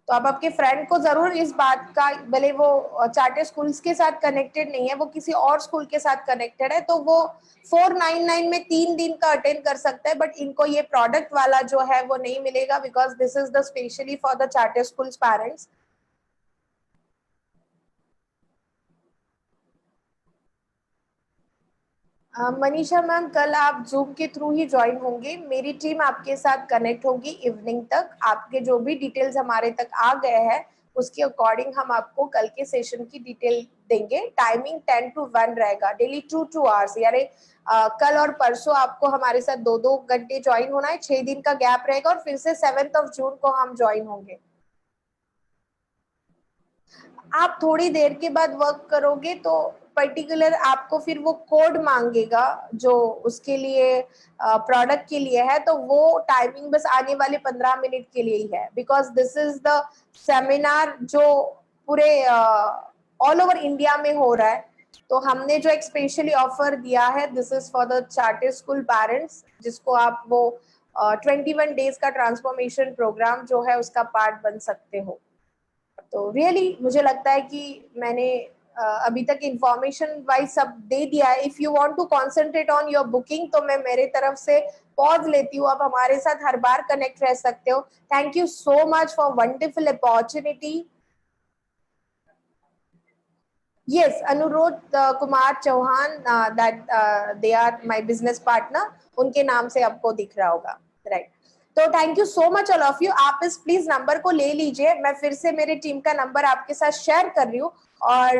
तो आप आपके फ्रेंड को जरूर इस बात का, भले वो चार्टर स्कूल्स के साथ कनेक्टेड नहीं है, वो किसी और स्कूल के साथ कनेक्टेड है, तो वो 499 में 3 दिन का अटेंड कर सकता है, बट इनको ये प्रोडक्ट वाला जो है वो नहीं मिलेगा, because this is the specially for the charter schools parents. Manisha ma'am, कल आप जूम के थ्रू ही ज्वाइन होंगे, मेरी टीम आपके साथ कनेक्ट होगी इवनिंग तक। आपके जो भी डिटेल्स हमारे तक आ गए हैं उसके अकॉर्डिंग हम आपको कल के सेशन की डिटेल देंगे। टाइमिंग 10 to 1 रहेगा, डेली 2 आवर्स, यानी कल और परसों आपको हमारे साथ 2 घंटे ज्वाइन होना है। 6 दिन का गैप रहेगा और फिर से 7 जून को हम ज्वाइन होंगे। आप थोड़ी देर के बाद वर्क करोगे तो पर्टिकुलर आपको फिर वो कोड मांगेगा जो उसके लिए प्रोडक्ट के लिए है, तो वो टाइमिंग बस आने वाले 15 मिनट के लिए ही है, because this is the seminar जो पूरे ऑल ओवर इंडिया में हो रहा है। तो हमने जो एक स्पेशली ऑफर दिया है, this is for the charter school parents, जिसको आप वो 21 डेज का ट्रांसफॉर्मेशन प्रोग्राम जो है उसका पार्ट बन सकते हो। तो रियली मुझे लगता है कि मैंने अभी तक इंफॉर्मेशन वाइज सब दे दिया है। If you want to concentrate on your booking तो मैं मेरे तरफ से पॉज लेती हूँ, आप हमारे साथ हर बार कनेक्ट रह सकते हो। Thank you so much for wonderful opportunity. Yes, Anurodh Kumar Chauhan, that they are my business partner, उनके नाम से आपको दिख रहा होगा, राइट। तो thank you so much all of you. आप इस प्लीज नंबर को ले लीजिए, मैं फिर से मेरी टीम का नंबर आपके साथ शेयर कर रही हूँ। और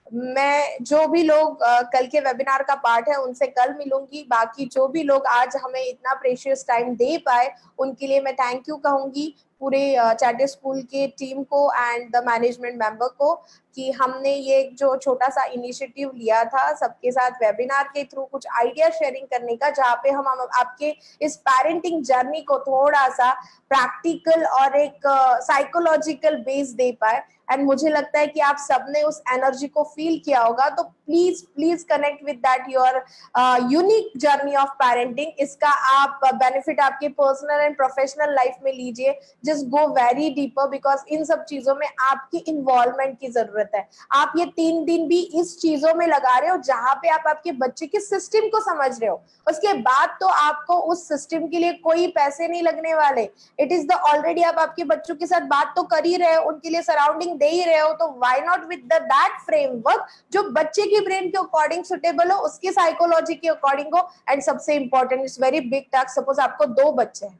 मैं जो भी लोग कल के वेबिनार का पार्ट है उनसे कल मिलूंगी। बाकी जो भी लोग आज हमें इतना प्रेशियस टाइम दे पाए उनके लिए मैं थैंक यू कहूंगी, पूरे चार्टर स्कूल के टीम को एंड द मैनेजमेंट मेंबर को, कि हमने ये जो छोटा सा इनिशिएटिव लिया था सबके साथ वेबिनार के थ्रू कुछ आइडिया शेयरिंग करने का, जहाँ पे हम आपके इस पेरेंटिंग जर्नी को थोड़ा सा प्रैक्टिकल और एक साइकोलॉजिकल बेस दे पाए। एंड मुझे लगता है कि आप सबने उस एनर्जी को फील किया होगा। तो please please connect with that your unique journey of parenting. इसका आप बेनिफिट आपके पर्सनल एंड प्रोफेशनल लाइफ में लीजिए। Just go very deeper, because in सब चीजों में आपकी इन्वॉल्वमेंट की जरूरत है। आप ये 3 दिन भी इस चीजों में लगा रहे हो जहां पे आप आपके बच्चे के सिस्टम को समझ रहे हो, उसके बाद तो आपको उस सिस्टम के लिए कोई पैसे नहीं लगने वाले। इट इज द ऑलरेडी आप आपके बच्चों के साथ बात तो कर ही रहे हो, उनके लिए सराउंडिंग दे ही रहे हो, तो why not with that framework जो बच्चे के ब्रेन के अकॉर्डिंग सुटेबल हो, उसके साइकोलॉजी के अकॉर्डिंग हो। एंड सबसे important, it's very big task, suppose आपको 2 बच्चे हैं,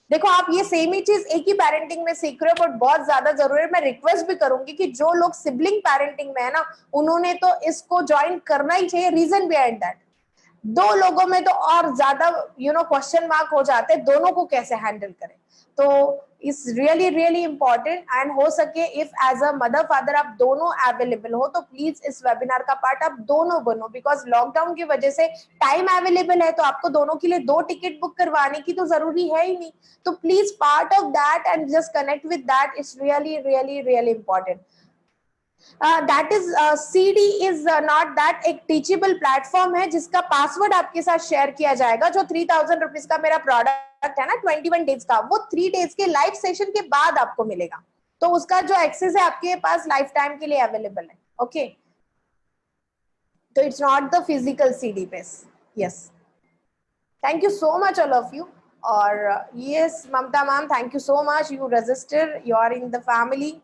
देखो आप ये सेम ही चीज एक ही पेरेंटिंग में सीख रहे हो, बट बहुत ज्यादा जरूरी है। मैं रिक्वेस्ट भी करूंगी कि जो लोग सिबलिंग पेरेंटिंग में है ना, उन्होंने तो इसको ज्वाइन करना ही चाहिए। रीजन बिहाइंड दैट, 2 लोगों में तो और ज्यादा क्वेश्चन मार्क हो जाते हैं, दोनों को कैसे हैंडल करें। तो it's really really important. And हो सके if as a mother father आप दोनों अवेलेबल हो तो प्लीज इस वेबिनार का पार्ट आप दोनों बनो, बिकॉज लॉकडाउन की वजह से टाइम अवेलेबल है, तो आपको दोनों के लिए 2 टिकट बुक करवाने की तो जरूरी है ही नहीं। तो please part of that and just connect with that, it's really really really important. That is CD is not that, एक टीचेबल प्लेटफॉर्म है जिसका पासवर्ड आपके साथ शेयर किया जाएगा। जो 3000 रुपीज का मेरा प्रोडक्ट है ना 21 डेज का, वो 3 डेज के लाइव सेशन के बाद आपको मिलेगा। तो उसका जो एक्सेस है आपके पास लाइफ टाइम के लिए अवेलेबल है। ओके, तो it's not the physical CD base. Yes, thank you so much all of you. और yes Mamta ma'am, thank you so much, you register, you are in the family.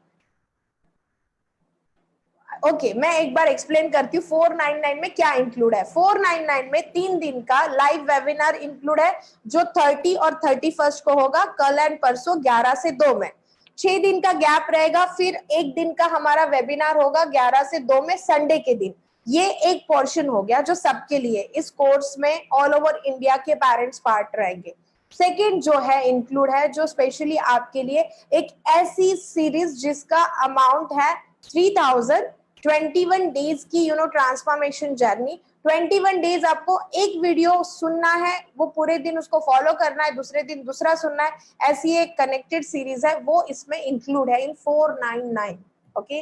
Okay, मैं एक बार explain करती हूँ 499 में क्या include है। 499 में 3 दिन का लाइव वेबिनार इंक्लूड है, जो 30 और 31 को होगा, कल एंड परसों 11 से 2 में। 6 दिन का गैप रहेगा, फिर 1 दिन का हमारा वेबिनार होगा 11 से 2 में, संडे के दिन। ये एक पोर्शन हो गया जो सबके लिए इस कोर्स में ऑल ओवर इंडिया के पेरेंट्स पार्ट रहेंगे। सेकेंड जो है इंक्लूड है, जो स्पेशली आपके लिए एक ऐसी सीरीज जिसका अमाउंट है 3000, 21 डेज की ट्रांसफॉर्मेशन जर्नी। 21 डेज आपको एक वीडियो सुनना है, वो पूरे दिन उसको फॉलो करना है, दूसरे दिन दूसरा सुनना है, ऐसी एक कनेक्टेड सीरीज है, वो इसमें इंक्लूड है इन 499। ओके,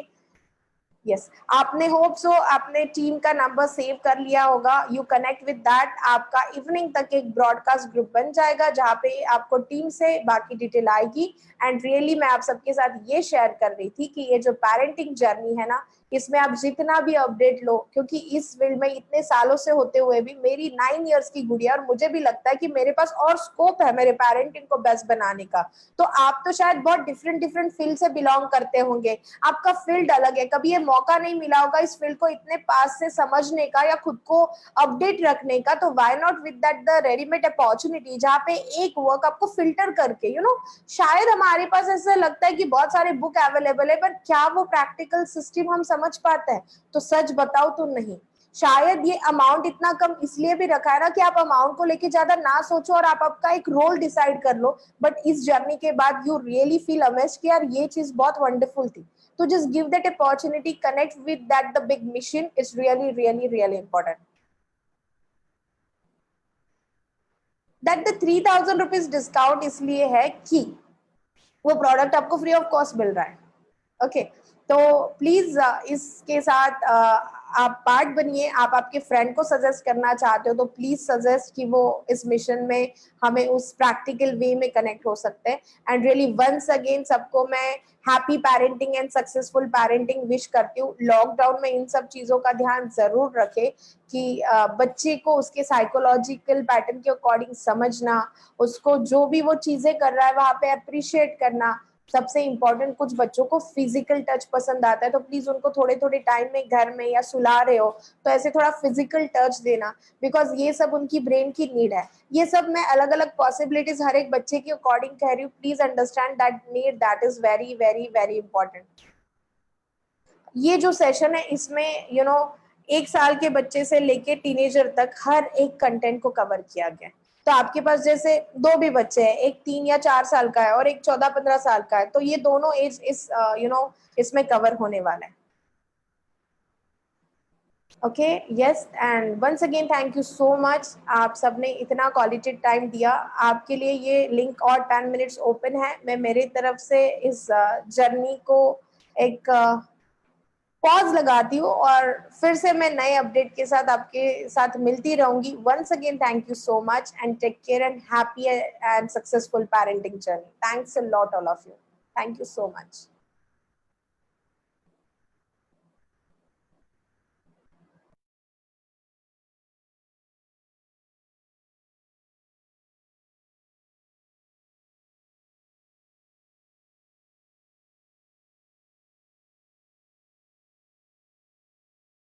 यस आपने होप सो आपने टीम का नंबर सेव कर लिया होगा. You connect with that. आपका इवनिंग तक एक ब्रॉडकास्ट ग्रुप बन जाएगा जहाँ पे आपको टीम से बाकी डिटेल आएगी. एंड रियली मैं आप सबके साथ ये शेयर कर रही थी कि ये जो पेरेंटिंग जर्नी है ना, इसमें आप जितना भी अपडेट लो, क्योंकि इस फील्ड में इतने सालों से होते हुए भी मेरी 9 इयर्स की गुड़िया, और मुझे भी लगता है कि मेरे पास और स्कोप है मेरे पेरेंटिंग को बेस्ट बनाने का. तो आप तो शायद बहुत डिफरेंट फील्ड से बिलोंग करते होंगे, आपका फील्ड अलग है, कभी ये मौका नहीं मिला होगा इस फील्ड को इतने पास से समझने का या खुद को अपडेट रखने का. तो why not with that the readymade opportunity जहाँ पे एक वर्क आपको फिल्टर करके शायद हमारे पास ऐसा लगता है कि बहुत सारे बुक अवेलेबल है, पर क्या वो प्रैक्टिकल सिस्टम हम समझ पाते हैं? तो सच बताओ तो नहीं. शायद ये अमाउंट इतना कम इसलिए भी रखा है ना कि आप अमाउंट को लेके ज्यादा ना सोचो और आप आपका एक रोल डिसाइड कर लो. बट इस जर्नी के बाद यू रियली फील अमेज्ड कि यार ये चीज बहुत वंडरफुल थी. तो just give that opportunity, connect with that the big mission is really important. That the 3,000 rupees discount इसलिए है कि वो प्रोडक्ट आपको फ्री ऑफ कॉस्ट मिल रहा है. ओके तो प्लीज इसके साथ आप पार्ट बनिए. आप आपके फ्रेंड को सजेस्ट करना चाहते हो तो प्लीज सजेस्ट कि वो इस मिशन में हमें उस प्रैक्टिकल वे में कनेक्ट हो सकते हैं. एंड रियली वंस अगेन सबको मैं happy parenting and successful parenting wish करती हूँ. लॉकडाउन में इन सब चीजों का ध्यान जरूर रखें कि बच्चे को उसके साइकोलॉजिकल पैटर्न के अकॉर्डिंग समझना, उसको जो भी वो चीजें कर रहा है वहां पे अप्रिशिएट करना. सबसे इम्पोर्टेंट, कुछ बच्चों को फिजिकल टच पसंद आता है तो प्लीज उनको थोड़े थोड़े टाइम में घर में या सुला रहे हो तो ऐसे थोड़ा फिजिकल टच देना, बिकॉज ये सब उनकी ब्रेन की नीड है. ये सब मैं अलग अलग पॉसिबिलिटीज हर एक बच्चे के अकॉर्डिंग कह रही हूँ. Please understand that need, that is very important. ये जो सेशन है इसमें 1 साल के बच्चे से लेके टीनेजर तक हर एक कंटेंट को कवर किया गया. तो आपके पास जैसे 2 भी बच्चे हैं, एक 3 या 4 साल का है और एक 14-15 साल का है, तो ये दोनों एज इसमें कवर होने वाला है. Okay yes and once again thank you so much. आप सबने इतना क्वालिटी टाइम दिया. आपके लिए ये लिंक और 10 मिनट्स ओपन है. मैं मेरी तरफ से इस जर्नी को एक पॉज लगाती हूँ और फिर से मैं नए अपडेट के साथ आपके साथ मिलती रहूंगी. Once again thank you so much and take care and happy and successful parenting journey. Thanks a lot all of you. Thank you so much.